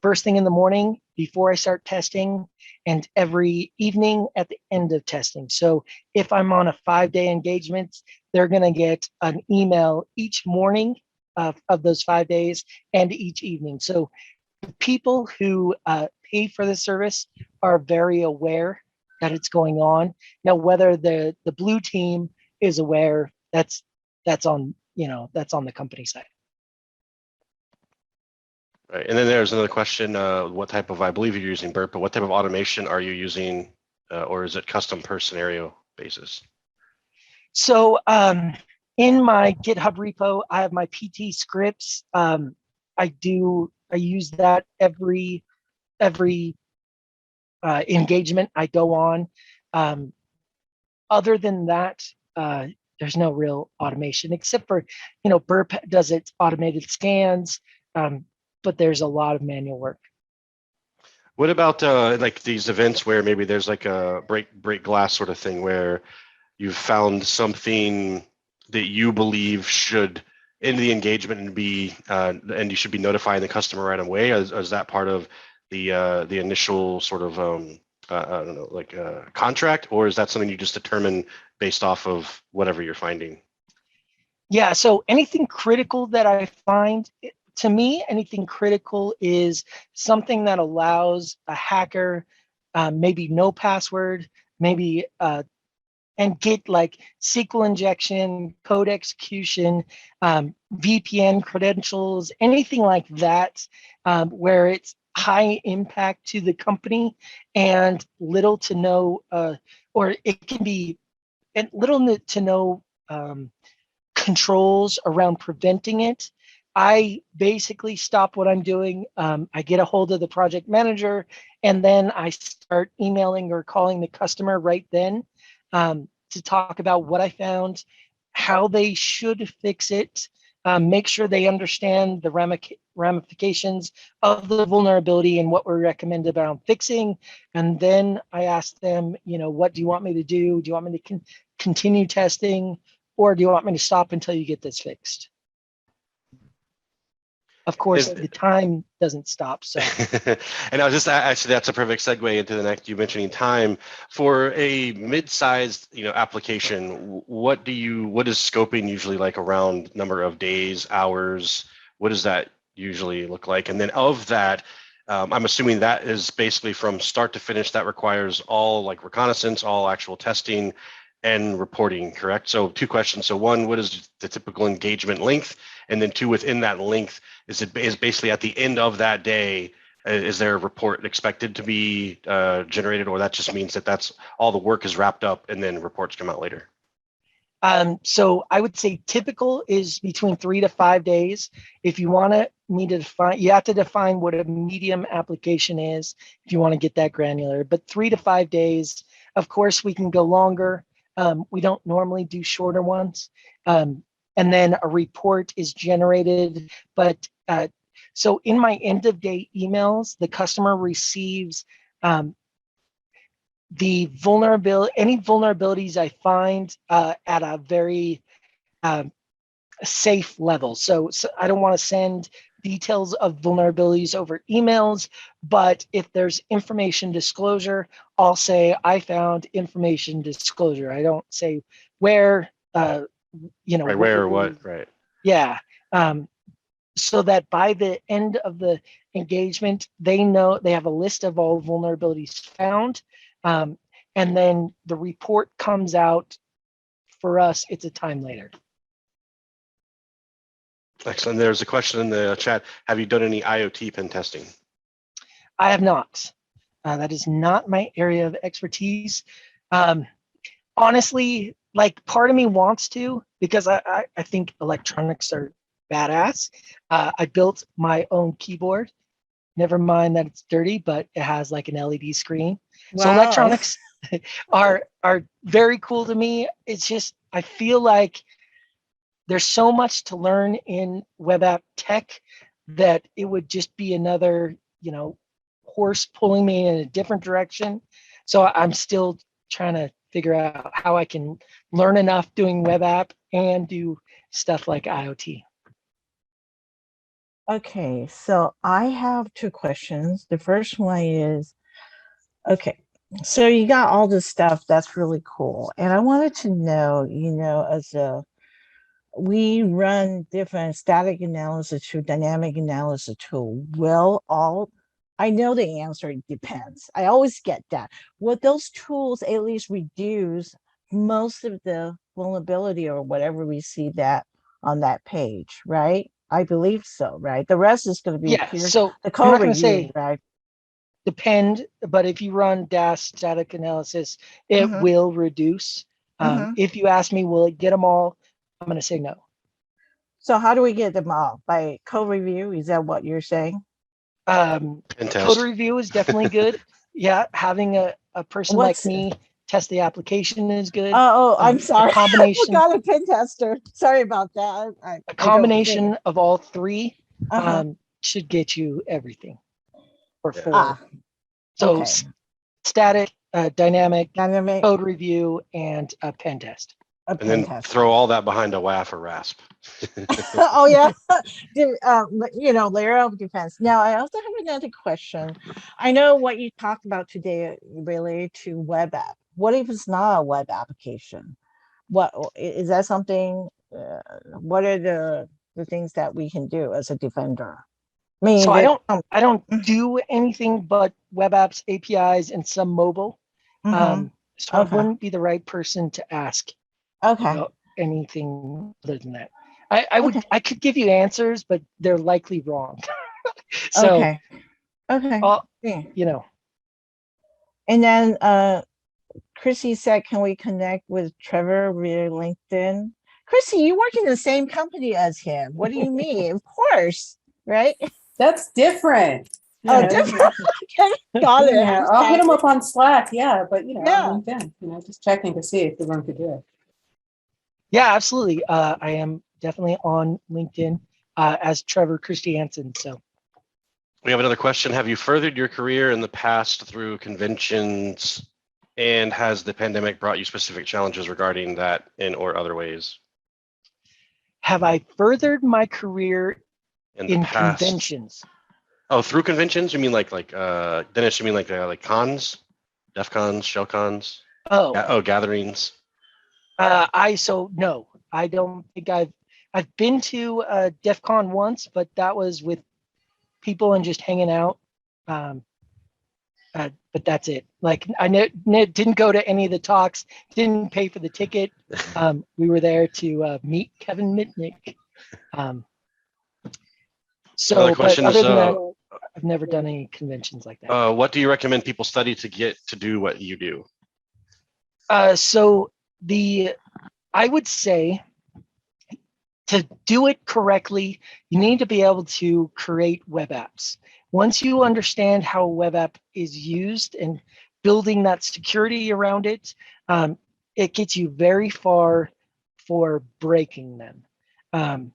first thing in the morning before I start testing, and every evening at the end of testing. So if I'm on a 5-day engagement, they're going to get an email each morning of those 5 days and each evening. So people who pay for the service are very aware that it's going on. Now, whether the blue team is aware, that's on, you know, that's on the company side. Right. And then there's another question, what type of, I believe you're using Burp, but what type of automation are you using, or is it custom per scenario basis? So in my GitHub repo, I have my PT scripts. I use that every engagement I go on. Other than that, there's no real automation except for, you know, Burp does its automated scans, but there's a lot of manual work. What about like these events where maybe there's like a break glass sort of thing where you've found something that you believe should end the engagement and be and you should be notifying the customer right away? Is that part of the initial sort of I don't know, like contract, or is that something you just determine based off of whatever you're finding? Yeah, so anything critical that I find, to me, anything critical is something that allows a hacker, maybe no password, maybe and get like SQL injection, code execution, VPN credentials, anything like that, where it's high impact to the company and little to no, or it can be little to no controls around preventing it. I basically stop what I'm doing. I get a hold of the project manager, and then I start emailing or calling the customer right then to talk about what I found, how they should fix it, make sure they understand the ramifications of the vulnerability and what we recommend about fixing. And then I ask them, you know, what do you want me to do? Do you want me to continue testing, or do you want me to stop until you get this fixed? Of course, the time doesn't stop. So, and I was just actually, that's a perfect segue into the next. You mentioning time for a mid-sized, you know, application. What is scoping usually like around number of days, hours? What does that usually look like? And then of that, I'm assuming that is basically from start to finish. That requires all like reconnaissance, all actual testing, and reporting, correct? So 2 questions. So 1, what is the typical engagement length? And then 2, within that length, is basically at the end of that day, is there a report expected to be generated, or that just means that that's all the work is wrapped up and then reports come out later? So I would say typical is between 3 to 5 days. If you want me to define, you have to define what a medium application is if you want to get that granular, but 3 to 5 days. Of course, we can go longer. We don't normally do shorter ones. And then a report is generated. But so in my end of day emails, the customer receives any vulnerabilities I find at a very safe level. So I don't want to send details of vulnerabilities over emails, but if there's information disclosure, I'll say I found information disclosure. I don't say where, right, where or what, right? Yeah. So that by the end of the engagement, they know they have a list of all vulnerabilities found. And then the report comes out for us, it's a time later. Excellent. There's a question in the chat. Have you done any IoT pen testing? I have not. That is not my area of expertise. Honestly, like part of me wants to, because I think electronics are badass. I built my own keyboard. Never mind that it's dirty, but it has like an LED screen. Wow. So electronics are very cool to me. It's just, I feel like there's so much to learn in web app tech that it would just be another, horse pulling me in a different direction. So I'm still trying to figure out how I can learn enough doing web app and do stuff like IoT. Okay, so I have two questions. The first one is, okay, so you got all this stuff that's really cool. And I wanted to know, we run different static analysis to dynamic analysis tool. I know the answer depends. I always get that. Will those tools at least reduce most of the vulnerability or whatever we see that on that page, right? I believe so, right? The rest is going to be so the I'm code not going to review, say right? depend, but if you run dash static analysis, it will reduce. If you ask me, will it get them all? I'm going to say no. So how do we get them all? By code review? Is that what you're saying? Code review is definitely good. Yeah, having a person like me test the application is good. I'm sorry. A combination. I forgot a pen tester. Sorry about that. A combination of all three should get you everything. Or four. So static, dynamic, code review, and a pen test. And then throw all that behind a WAF or RASP. Oh yeah, layer of defense. Now I also have another question. I know what you talked about today related to web app. What if it's not a web application? What is that something? What are the things that we can do as a defender? So I don't do anything but web apps, APIs, and some mobile. So I wouldn't be the right person to ask. About anything other than that. I could give you answers, but they're likely wrong. So And then Chrissy said, can we connect with Trevor via LinkedIn? Chrissy, you work in the same company as him. What do you mean? Of course, right? That's different. Oh, different. Got it. Yeah, I'll hit him up on Slack. Yeah, but LinkedIn. Just checking to see if everyone could do it. Yeah, absolutely. I am definitely on LinkedIn as Trevor Christiansen. So we have another question. Have you furthered your career in the past through conventions, and has the pandemic brought you specific challenges regarding that in or other ways? Have I furthered my career in conventions? Oh, through conventions? You mean like Dennis? You mean like cons, DEF cons, shell cons? Gatherings. No, I don't think I've been to DEF CON once, but that was with people and just hanging out. But that's it. Like I didn't go to any of the talks, didn't pay for the ticket. We were there to meet Kevin Mitnick. So, but other than that, I've never done any conventions like that. What do you recommend people study to get to do what you do? I would say to do it correctly, you need to be able to create web apps. Once you understand how a web app is used and building that security around it, it gets you very far for breaking them.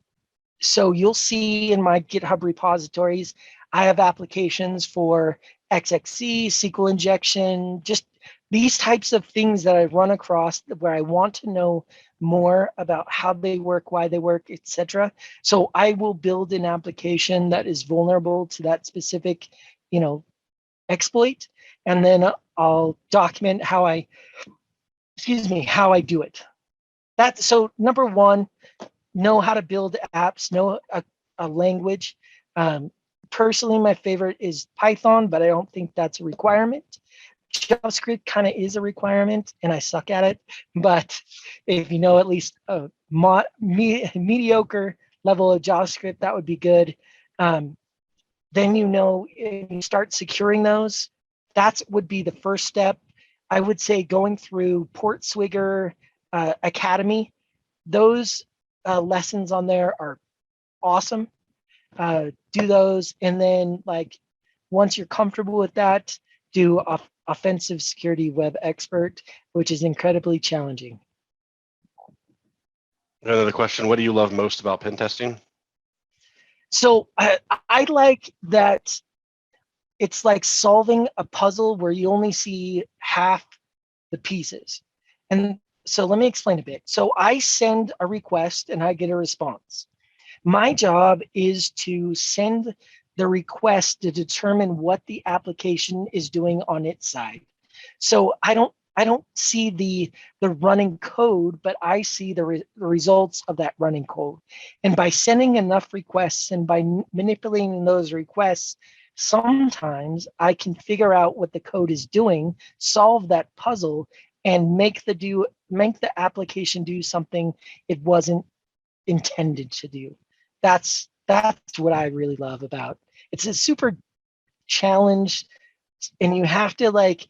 So you'll see in my GitHub repositories, I have applications for XXC, SQL injection, just these types of things that I run across where I want to know more about how they work, why they work, etc. So I will build an application that is vulnerable to that specific, exploit, and then I'll document how I do it. So number one, know how to build apps, know a language. Personally, my favorite is Python, but I don't think that's a requirement. JavaScript kind of is a requirement, and I suck at it. But if you know at least a mediocre level of JavaScript, that would be good. Then you start securing those. That would be the first step. I would say going through Portswigger Academy. Those lessons on there are awesome. Do those, and then once you're comfortable with that, do offensive security web expert, which is incredibly challenging. Another question: what do you love most about pen testing? So I like that it's like solving a puzzle where you only see half the pieces. And so let me explain a bit. So I send a request and I get a response. My job is to send the request to determine what the application is doing on its side. So I don't see the running code, but I see the results of that running code. And by sending enough requests and by manipulating those requests, sometimes I can figure out what the code is doing, solve that puzzle, and make the application do something it wasn't intended to do. That's what I really love about it. It's a super challenge, and you have to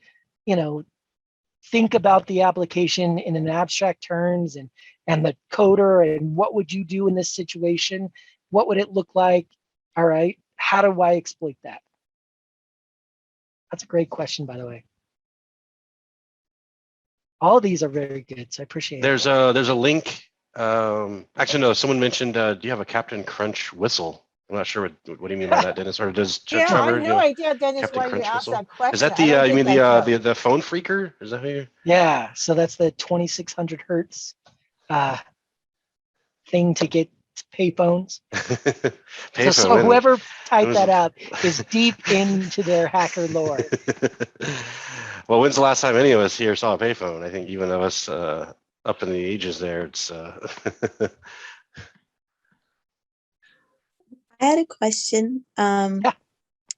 think about the application in an abstract terms and the coder and what would you do in this situation? What would it look like? All right, how do I exploit that? That's a great question, by the way. All of these are very good, so I appreciate it. There's a link. Actually, no, someone mentioned, do you have a Captain Crunch whistle? I'm not sure what do you mean by that, Dennis? Or does Yeah, Trevor? I have no idea, Dennis, Captain why Crunch you asked whistle? that question. Is that I don't you mean think the phone freaker? Is that who you? Yeah, so that's the 2600 hertz thing to get payphones. So whoever typed that out is deep into their hacker lore. Well, when's the last time any of us here saw a payphone? I think even of us up in the ages there, it's. I had a question. Yeah.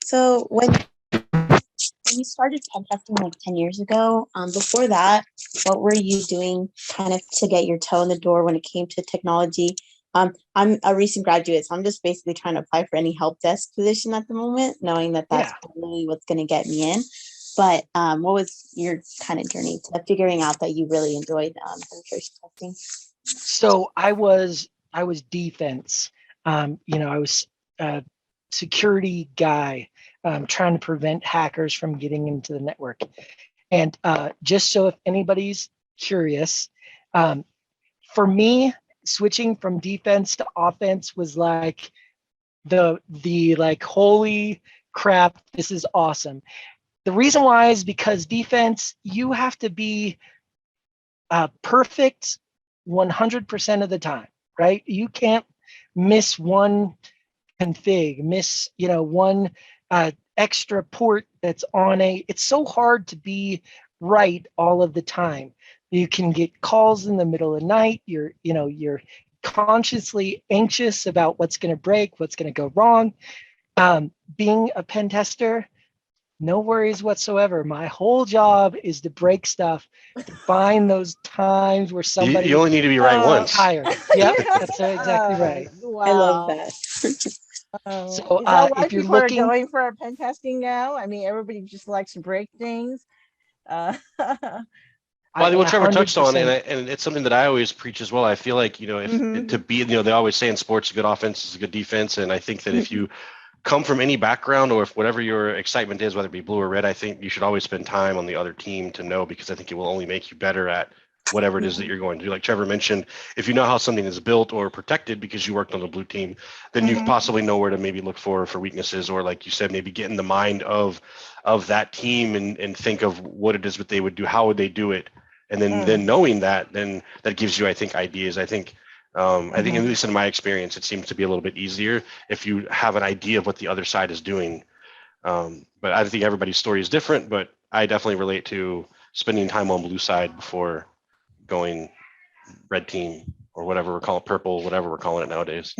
So when you started pen testing 10 years ago, before that, what were you doing kind of to get your toe in the door when it came to technology? I'm a recent graduate, so I'm just basically trying to apply for any help desk position at the moment, knowing that that's probably what's going to get me in. But what was your kind of journey to figuring out that you really enjoyed penetration testing? So I was defense. I was a security guy, trying to prevent hackers from getting into the network. And just so if anybody's curious, for me, switching from defense to offense was like the holy crap, this is awesome. The reason why is because defense, you have to be perfect 100% of the time, right? You can't miss one config, miss one extra port that's on it's so hard to be right all of the time. You can get calls in the middle of the night. You're consciously anxious about what's going to break, what's going to go wrong. Being a pen tester, no worries whatsoever. My whole job is to break stuff, to find those times where somebody you only need to be right once. Tired. Yep, that's exactly right. Wow. I love that. So So, is that why if you're people are looking- going for pen testing now? I mean, everybody just likes to break things. Well, what Trevor touched on, 100%. and it's something that I always preach as well. I feel like, if to be, they always say in sports, a good offense is a good defense. And I think that if you come from any background, or if whatever your excitement is, whether it be blue or red, I think you should always spend time on the other team to know, because I think it will only make you better at whatever it is that you're going to do. Like Trevor mentioned, if you know how something is built or protected because you worked on the blue team, then you possibly know where to maybe look for weaknesses, or like you said, maybe get in the mind of that team and think of what it is that they would do, how would they do it, and then knowing that, then that gives you, I think, ideas. I think at least in my experience, it seems to be a little bit easier if you have an idea of what the other side is doing. But I think everybody's story is different, but I definitely relate to spending time on blue side before going red team or whatever we're calling, purple, whatever we're calling it nowadays.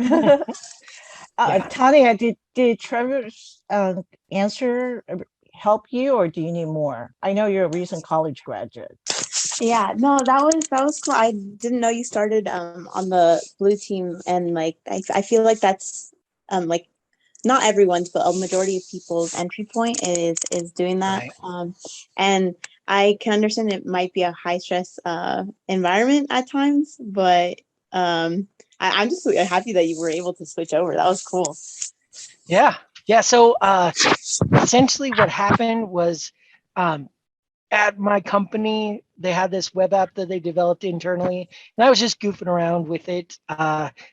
Tanya, did Trevor's answer help you, or do you need more? I know you're a recent college graduate. Yeah, no, that was cool. I didn't know you started on the blue team, and like I feel like that's like not everyone's, but a majority of people's entry point is doing that. Right. And I can understand it might be a high stress environment at times, but I'm just happy that you were able to switch over. That was cool. Yeah. So essentially what happened was at my company, they had this web app that they developed internally, and I was just goofing around with it.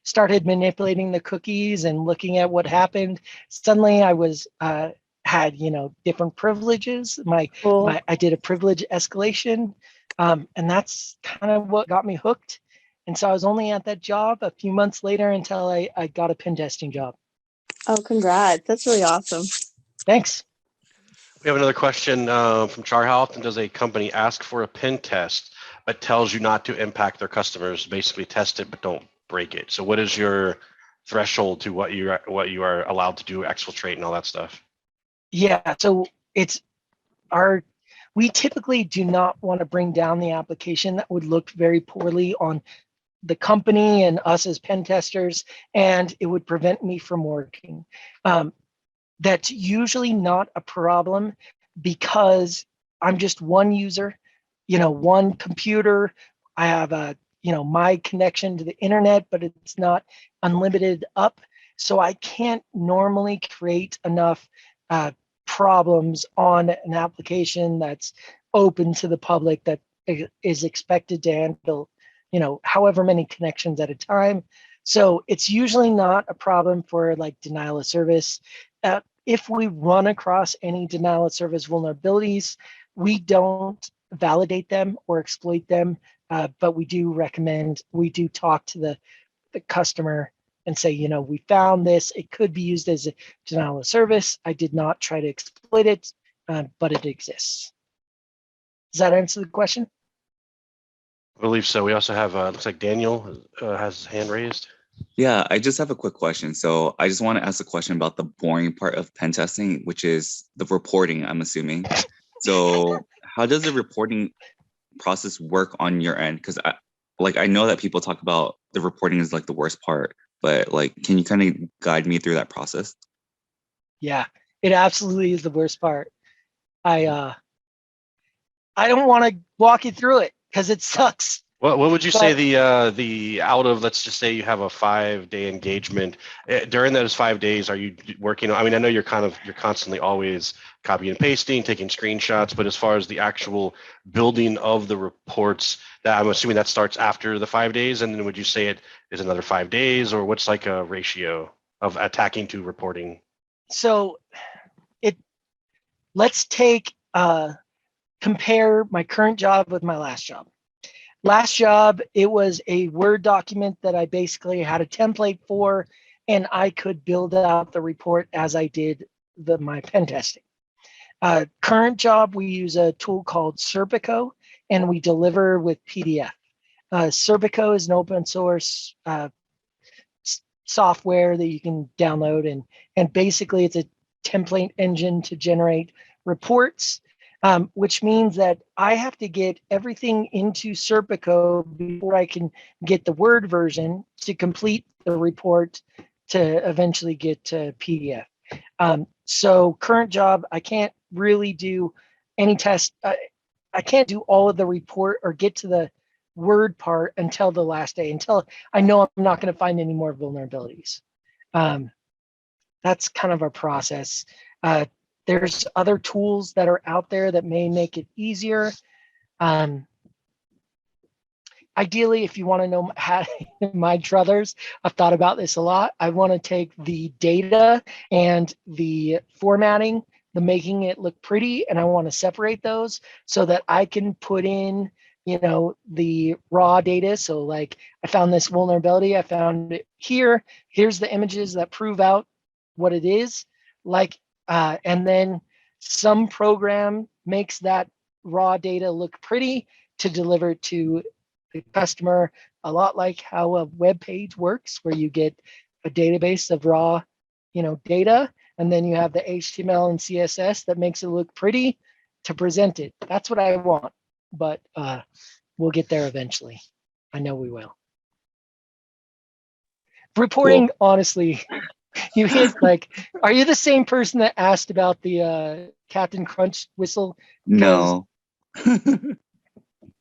Started manipulating the cookies and looking at what happened. Suddenly I was had different privileges. I did a privilege escalation, and that's kind of what got me hooked. And so I was only at that job a few months later until I got a pen testing job. Oh, congrats. That's really awesome. Thanks. We have another question from Char. How often does a company ask for a pen test but tells you not to impact their customers? Basically, test it but don't break it. So, what is your threshold to what you are allowed to do, exfiltrate, and all that stuff? Yeah. So we typically do not want to bring down the application. That would look very poorly on the company and us as pen testers, and it would prevent me from working. That's usually not a problem because I'm just one user, one computer. I have my connection to the internet, but it's not unlimited up. So I can't normally create enough problems on an application that's open to the public that is expected to handle, however many connections at a time. So it's usually not a problem for like denial of service. If we run across any denial of service vulnerabilities, we don't validate them or exploit them, but we do talk to the customer and say, we found this. It could be used as a denial of service. I did not try to exploit it, but it exists. Does that answer the question? I believe so. We also have, looks like Daniel has his hand raised. Yeah, I just have a quick question. So I just want to ask a question about the boring part of pen testing, which is the reporting, I'm assuming. So how does the reporting process work on your end? Because I know that people talk about the reporting is like the worst part, but like, can you kind of guide me through that process? Yeah, it absolutely is the worst part. I don't want to walk you through it because it sucks. What would you say the out of, let's just say you have a 5-day engagement, during those 5 days, are you working on, I mean, I know you're constantly always copying and pasting, taking screenshots, but as far as the actual building of the reports, that I'm assuming that starts after the 5 days, and then would you say it is another 5 days, or what's like a ratio of attacking to reporting? So let's compare my current job with my last job. Last job, it was a Word document that I basically had a template for, and I could build out the report as I did my pen testing. Current job, we use a tool called Serpico, and we deliver with PDF. Serpico is an open source software that you can download, and basically it's a template engine to generate reports. Which means that I have to get everything into Serpico before I can get the Word version to complete the report to eventually get to PDF. So current job, I can't really do any test. I can't do all of the report or get to the Word part until the last day, until I know I'm not going to find any more vulnerabilities. That's kind of our process. There's other tools that are out there that may make it easier. ideally, if you want to know how my druthers, I've thought about this a lot. I want to take the data and the formatting, the making it look pretty, and I want to separate those so that I can put in, the raw data. So like I found this vulnerability, I found it here. Here's the images that prove out what it is. And then some program makes that raw data look pretty to deliver to the customer, a lot like how a web page works, where you get a database of raw, data, and then you have the HTML and CSS that makes it look pretty to present it. That's what I want, but we'll get there eventually. I know we will. Reporting, honestly, you hit are you the same person that asked about the Captain Crunch whistle? No.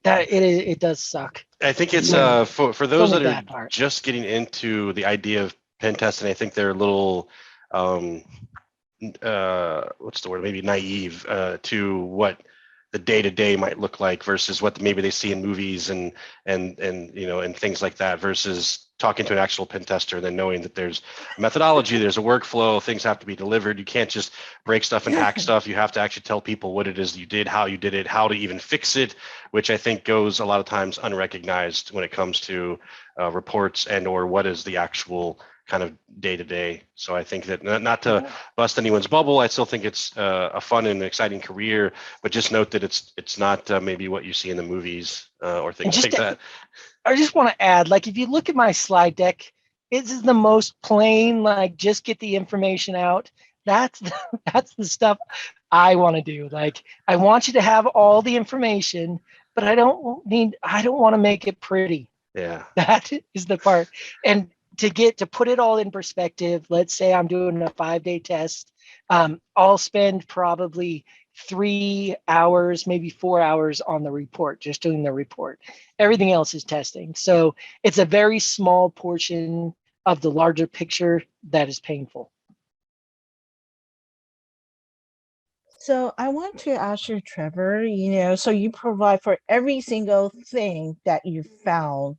That it does suck. I think it's for those that are just getting into the idea of pen testing. I think they're a little what's the word? Maybe naive to what the day-to-day might look like versus what maybe they see in movies and things like that, versus talking to an actual pen tester and then knowing that there's a methodology, there's a workflow, things have to be delivered. You can't just break stuff and hack stuff. You have to actually tell people what it is you did, how you did it, how to even fix it, which I think goes a lot of times unrecognized when it comes to reports and or what is the actual kind of day-to-day. So I think that not to bust anyone's bubble, I still think it's a fun and exciting career, but just note that it's not maybe what you see in the movies or things like that. I just want to add, if you look at my slide deck, it is the most plain, just get the information out. That's the stuff I want to do. I want you to have all the information, but I don't want to make it pretty. Yeah. That is the part. And to put it all in perspective, let's say I'm doing a 5-day test. I'll spend probably 3 hours, maybe 4 hours on the report, just doing the report. Everything else is testing. So it's a very small portion of the larger picture that is painful. So I want to ask you, Trevor, so you provide for every single thing that you found,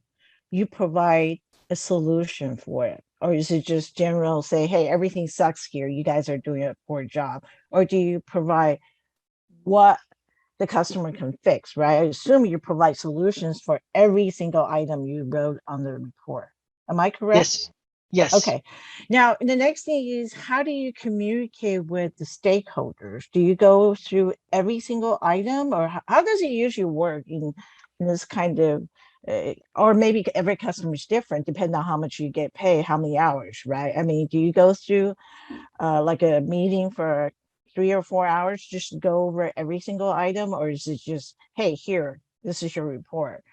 you provide a solution for it? Or is it just general, say, hey, everything sucks here, you guys are doing a poor job? Or do you provide what the customer can fix, right? I assume you provide solutions for every single item you wrote on the report. Am I correct? Yes. Okay. Now, the next thing is, how do you communicate with the stakeholders? Do you go through every single item, or how does it usually work in this kind of, or maybe every customer is different, depending on how much you get paid, how many hours, right? I mean, do you go through like a meeting for 3 or 4 hours just to go over every single item, or is it just, hey, here, this is your report?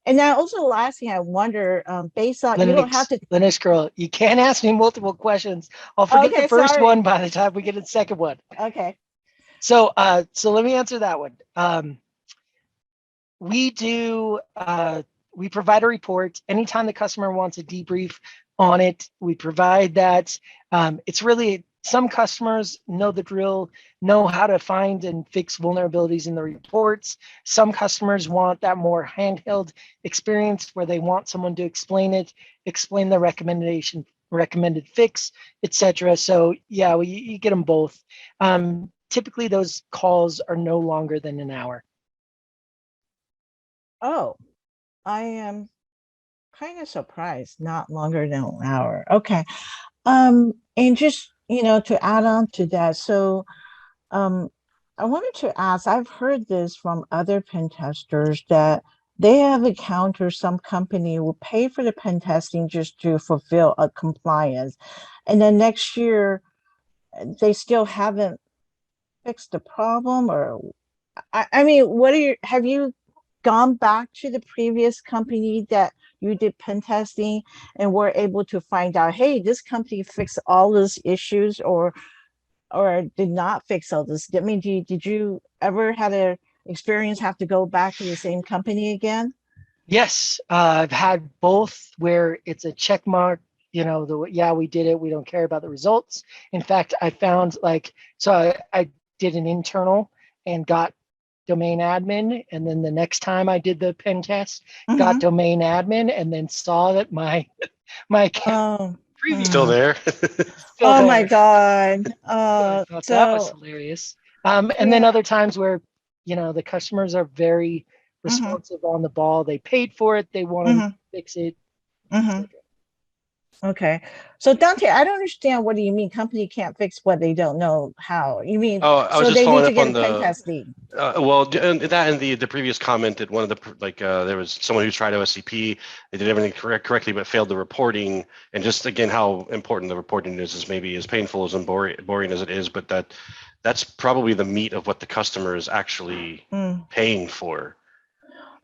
And then also the last thing I wonder, based on, you don't have to. Linux girl, you can't ask me multiple questions. I'll forget the first one by the time we get to the second one. Okay. So let me answer that one. We provide a report. Anytime the customer wants a debrief on it, we provide that. It's really, some customers know the drill, know how to find and fix vulnerabilities in the reports. Some customers want that more handheld experience where they want someone to explain it, explain the recommended fix, etc. So yeah, you get them both. Typically those calls are no longer than an hour. Oh, I am kind of surprised, not longer than an hour. Okay. And just, to add on to that, so I wanted to ask, I've heard this from other pen testers that they have encountered some company will pay for the pen testing just to fulfill a compliance. And then next year, they still haven't fixed the problem, or I mean, have you gone back to the previous company that you did pen testing and were able to find out, hey, this company fixed all those issues, or did not fix all this? I mean, did you ever had an experience have to go back to the same company again? Yes, I've had both where it's a check mark, yeah, we did it, we don't care about the results. In fact, I found I did an internal and got domain admin, and then the next time I did the pen test, Mhm. got domain admin, and then saw that my account Oh, previous Still there? still oh my there. God. So I thought that was So hilarious. And then yeah. other times where, the customers are very responsive on the ball. They paid for it. They want to Mhm. fix it, Mhm. etc. Okay. So Dante, I don't understand what do you mean company can't fix what they don't know how? You mean Oh, I was so just they need following to up get on a pen the testing? and that and the previous comment that one of the there was someone who tried OSCP, they did everything correctly but failed the reporting, and just again how important the reporting is maybe as painful as and boring as it is, but that's probably the meat of what the customer is actually paying for.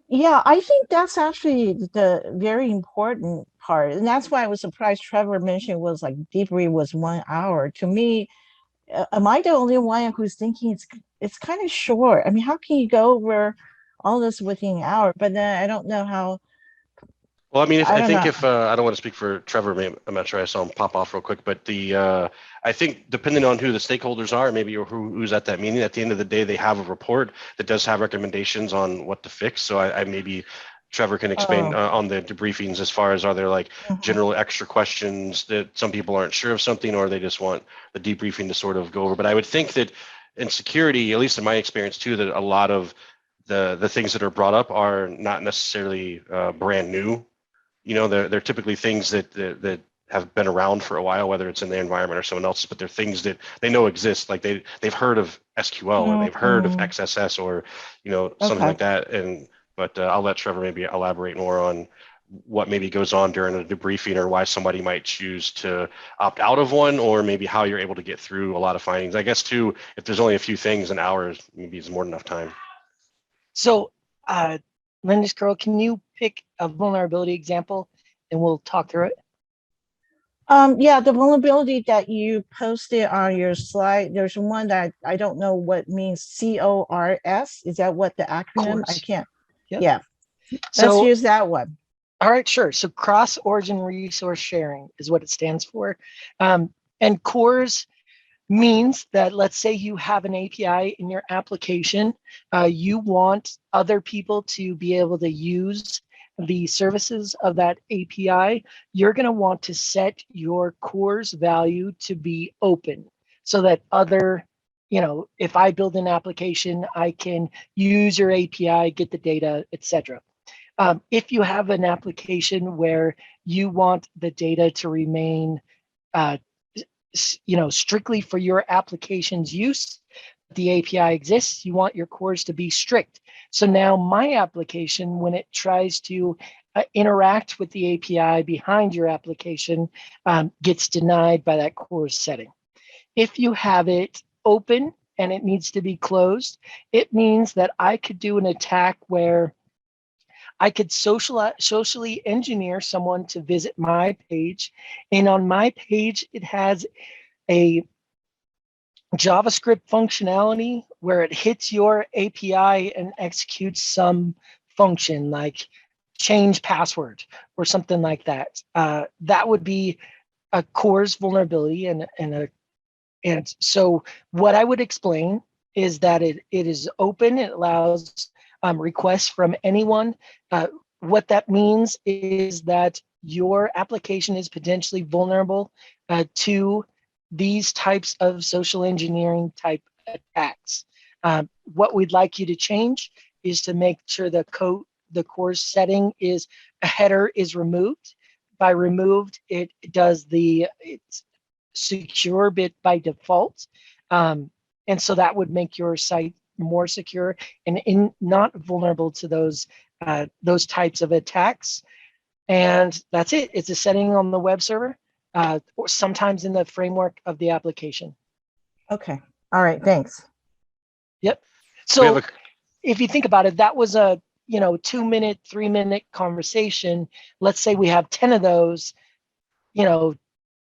Yeah, I think that's actually the very important part. And that's why I was surprised Trevor mentioned was like debrief was 1 hour. To me, am I the only one who's thinking it's kind of short? I mean, how can you go over all this within an hour? But then I don't know how, Well, I mean, I I don't think know. if I don't want to speak for Trevor, I'm not sure I saw him pop off real quick, but I think depending on who the stakeholders are, maybe or who's at that meeting, at the end of the day, they have a report that does have recommendations on what to fix. So I maybe Trevor can explain Oh, on the debriefings as far as are there like mhm. general extra questions that some people aren't sure of something, or they just want the debriefing to sort of go over. But I would think that in security, at least in my experience too, that a lot of the things that are brought up are not necessarily brand new. They're typically things that have been around for a while, whether it's in the environment or someone else's, but they're things that they know exist. Like they've heard of SQL or they've heard of Mhm. XSS or something Okay. like that. But I'll let Trevor maybe elaborate more on what maybe goes on during a debriefing, or why somebody might choose to opt out of one, or maybe how you're able to get through a lot of findings. I guess too, if there's only a few things, an hour maybe is more than enough time. So, Linda's Curl, can you pick a vulnerability example and we'll talk through it? Yeah, the vulnerability that you posted on your slide, there's one that I don't know what means, CORS. Is that what the acronym? I CORS. can't. Yep. Yeah, let's So, use that one. all right, sure. So cross-origin resource sharing is what it stands for. And CORS means that, let's say you have an API in your application, you want other people to be able to use the services of that API. You're going to want to set your CORS value to be open so that if I build an application, I can use your API, get the data, etc. If you have an application where you want the data to remain strictly for your application's use, the API exists, you want your CORS to be strict. So now my application, when it tries to interact with the API behind your application, gets denied by that CORS setting. If you have it open and it needs to be closed, it means that I could do an attack where I could socially engineer someone to visit my page. And on my page, it has a JavaScript functionality where it hits your API and executes some function like change password or something like that. That would be a CORS vulnerability. And so what I would explain is that it is open. It allows requests from anyone. What that means is that your application is potentially vulnerable to these types of social engineering type attacks. What we'd like you to change is to make sure the CORS setting is a header is removed. By removed, it's secure bit by default. And so that would make your site more secure and not vulnerable to those types of attacks. And that's it. It's a setting on the web server, or sometimes in the framework of the application. Okay. All right. Thanks. Yep. So if you think about it, that was a 2-minute, 3-minute conversation. Let's say we have 10 of those.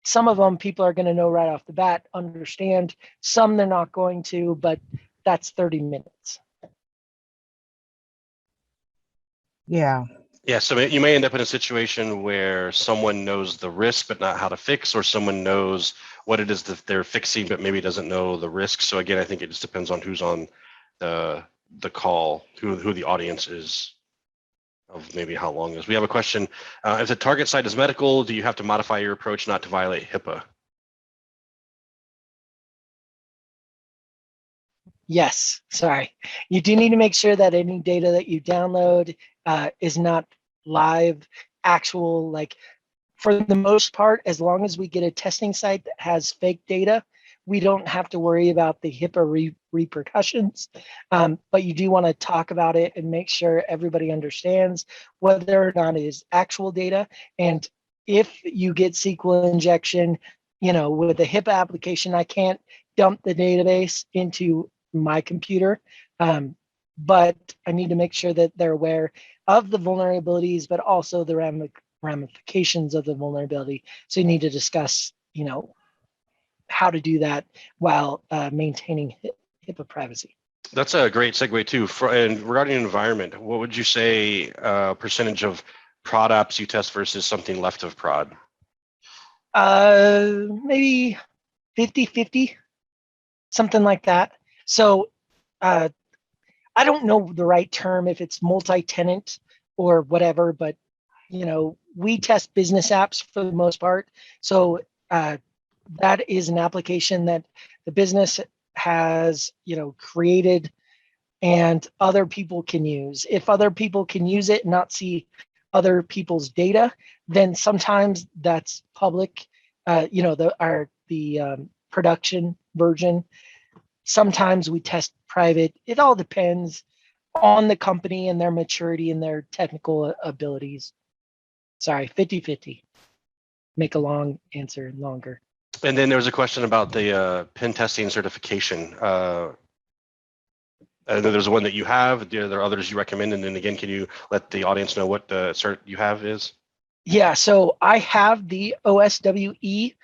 Some of them people are going to know right off the bat, understand. Some they're not going to, but that's 30 minutes. Yeah. Yeah, so you may end up in a situation where someone knows the risk but not how to fix, or someone knows what it is that they're fixing but maybe doesn't know the risk. So again, I think it just depends on who's on the the call, who the audience is, of maybe how long it is. We have a question. If the target site is medical, do you have to modify your approach not to violate HIPAA? Yes, sorry. You do need to make sure that any data that you download is not live, actual, like for the most part, as long as we get a testing site that has fake data, we don't have to worry about the HIPAA repercussions. But you do want to talk about it and make sure everybody understands whether or not it is actual data. And if you get SQL injection, with a HIPAA application, I can't dump the database into my computer. But I need to make sure that they're aware of the vulnerabilities, but also the ramifications of the vulnerability. So you need to discuss, how to do that while maintaining HIPAA privacy. That's a great segue too. And regarding environment, what would you say percentage of prod apps you test versus something left of prod? Maybe 50-50, something like that. So I don't know the right term, if it's multi-tenant or whatever, but we test business apps for the most part. So that is an application that the business has, created and other people can use. If other people can use it and not see other people's data, then sometimes that's public, the production version. Sometimes we test private. It all depends on the company and their maturity and their technical abilities. Sorry, 50-50. Make a long answer longer. And then there was a question about the pen testing certification. I know there's one that you have. There are others you recommend. And then again, can you let the audience know what the cert you have is? Yeah, so I have the OSWE,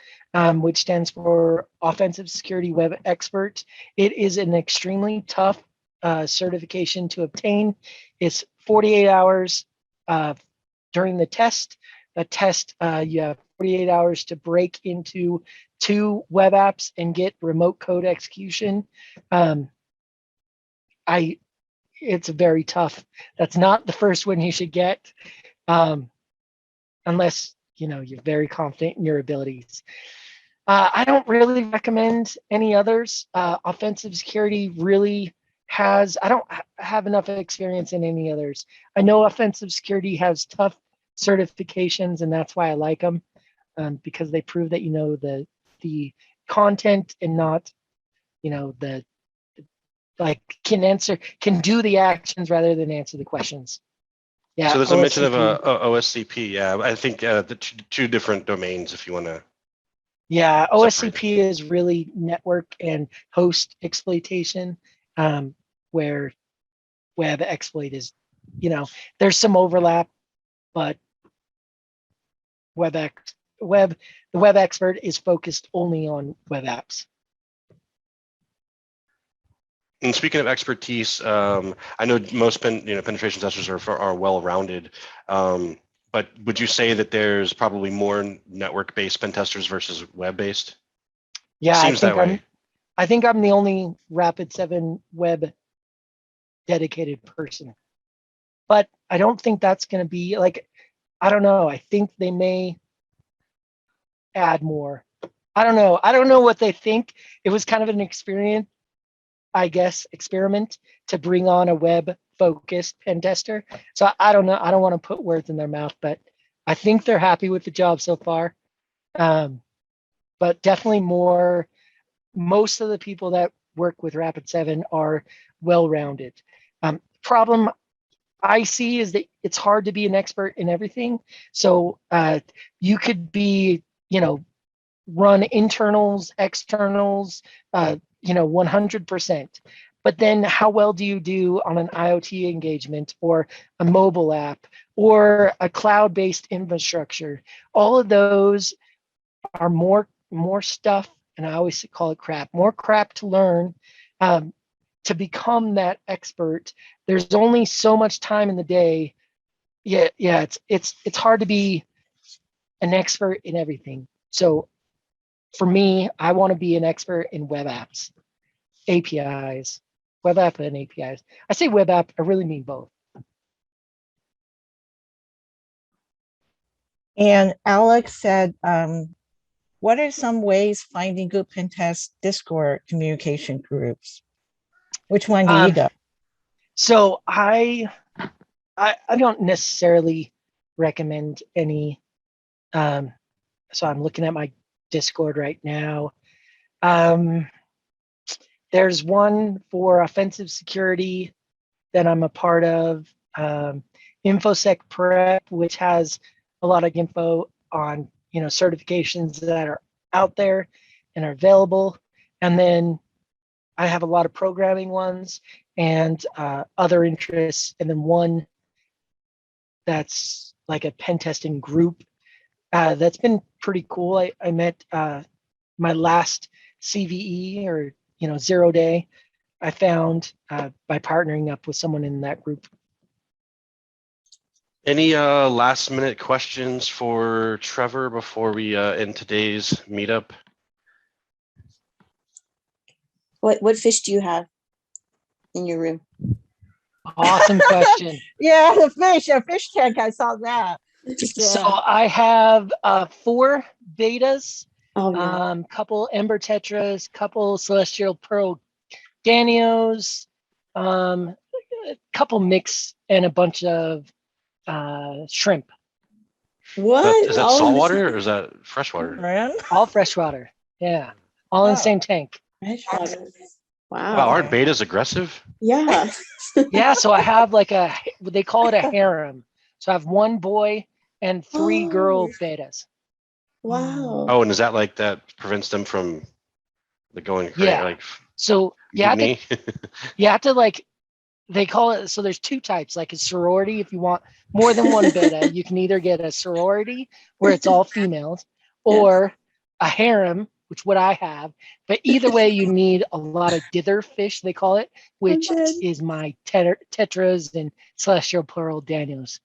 which stands for Offensive Security Web Expert. It is an extremely tough certification to obtain. It's 48 hours during the test. The test, you have 48 hours to break into 2 web apps and get remote code execution. It's very tough. That's not the first one you should get, unless you're very confident in your abilities. I don't really recommend any others. Offensive security really has, I don't have enough experience in any others. I know offensive security has tough certifications, and that's why I like them, because they prove that the content and not can do the actions rather than answer the questions. Yeah. So there's a mention of OSCP. OSCP. Yeah, I think the two different domains, if you want to. Yeah, OSCP is really network and host exploitation, where web exploit is, there's some overlap, but the web expert is focused only on web apps. And speaking of expertise, I know most penetration testers are well-rounded, but would you say that there's probably more network-based pen testers versus web-based? Yeah, Seems that way. I think I'm the only Rapid7 web dedicated person, but I don't think that's going to be I don't know. I think they may add more. I don't know. I don't know what they think. It was kind of an experiment to bring on a web-focused pen tester. So I don't know. I don't want to put words in their mouth, but I think they're happy with the job so far. But definitely most of the people that work with Rapid7 are well-rounded. Problem I see is that it's hard to be an expert in everything. So you could be, run internals, externals, 100%. But then how well do you do on an IoT engagement or a mobile app or a cloud-based infrastructure? All of those are more stuff, and I always call it crap, more crap to learn to become that expert. There's only so much time in the day. Yeah, it's hard to be an expert in everything. So for me, I want to be an expert in web apps, APIs, web app and APIs. I say web app, I really mean both. And Alex said, what are some ways finding good pen test Discord communication groups? Which one do you go? So I don't necessarily recommend any. So I'm looking at my Discord right now. There's one for offensive security that I'm a part of. InfoSec Prep, which has a lot of info on certifications that are out there and are available. And then I have a lot of programming ones and other interests. And then one that's like a pen testing group. That's been pretty cool. I met my last CVE or 0 day I found by partnering up with someone in that group. Any last minute questions for Trevor before we end today's meetup? What fish do you have in your room? Awesome question. Yeah, a fish tank. I saw that. So I have 4 betas, Oh, yeah. couple Ember Tetras, couple Celestial Pearl Danios, a couple mix, and a bunch of shrimp. What? Is that saltwater or is that freshwater? Right? All freshwater. Yeah. All in the same tank. Freshwater. Wow. Wow, aren't betas aggressive? Yeah. Yeah. So I have they call it a harem. So I have 1 boy and 3 girl betas. Wow. Oh, and is that like that prevents them from going crazy? Yeah. Like So you have mutiny? to they call it, so there's 2 types, like a sorority. If you want more than 1 beta, you can either get a sorority where it's all females or a harem, which what I have. But either way, you need a lot of dither fish, they call it, which is my tetras and Celestial Pearl Daniels.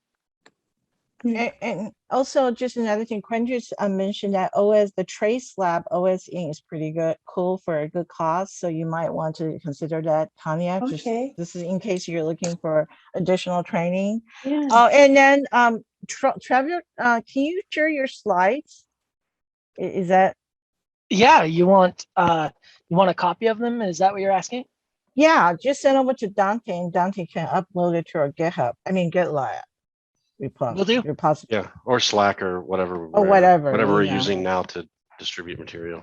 And also, just another thing, Quinn just mentioned that the Trace Lab OSE is pretty cool for a good cause. So you might want to consider that, Tanya. Okay. This is in case you're looking for additional training. Yeah. Oh, and then Trevor, can you share your slides? Is that? Yeah, you want a copy of them? Is that what you're asking? Yeah, just send over to Dante, and Dante can upload it to our GitLab. Will do. Repository. Yeah, or Slack or whatever. Or whatever we're yeah. using now to distribute material.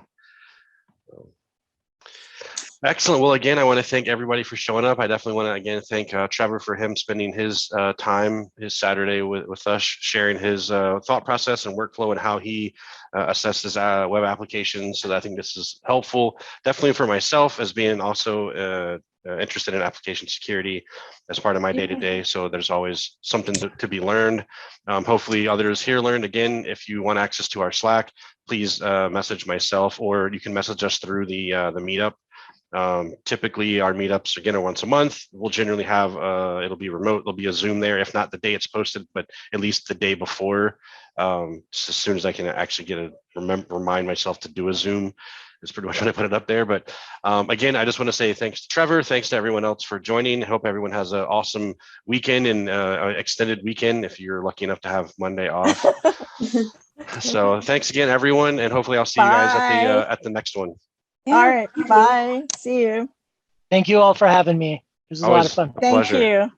Excellent. Well, again, I want to thank everybody for showing up. I definitely want to again thank Trevor for him spending his time, his Saturday with us, sharing his thought process and workflow and how he assesses web applications. So I think this is helpful, definitely for myself as being also interested in application security as part of my day-to-day. So there's always something to be learned. Hopefully others here learned. Again, if you want access to our Slack, please message myself, or you can message us through the meetup. Typically our meetups again are once a month. We'll generally have it'll be remote, there'll be a Zoom there, if not the day it's posted, but at least the day before. Just as soon as I can actually remind myself to do a Zoom is pretty much when I put it up there. But again, I just want to say thanks to Trevor, thanks to everyone else for joining. Hope everyone has an awesome weekend and extended weekend if you're lucky enough to have Monday off. So thanks again, everyone, and hopefully I'll see you guys at the next one. Yeah. All right, bye. See you. Thank you all for having me. It was a lot of fun. Thank you.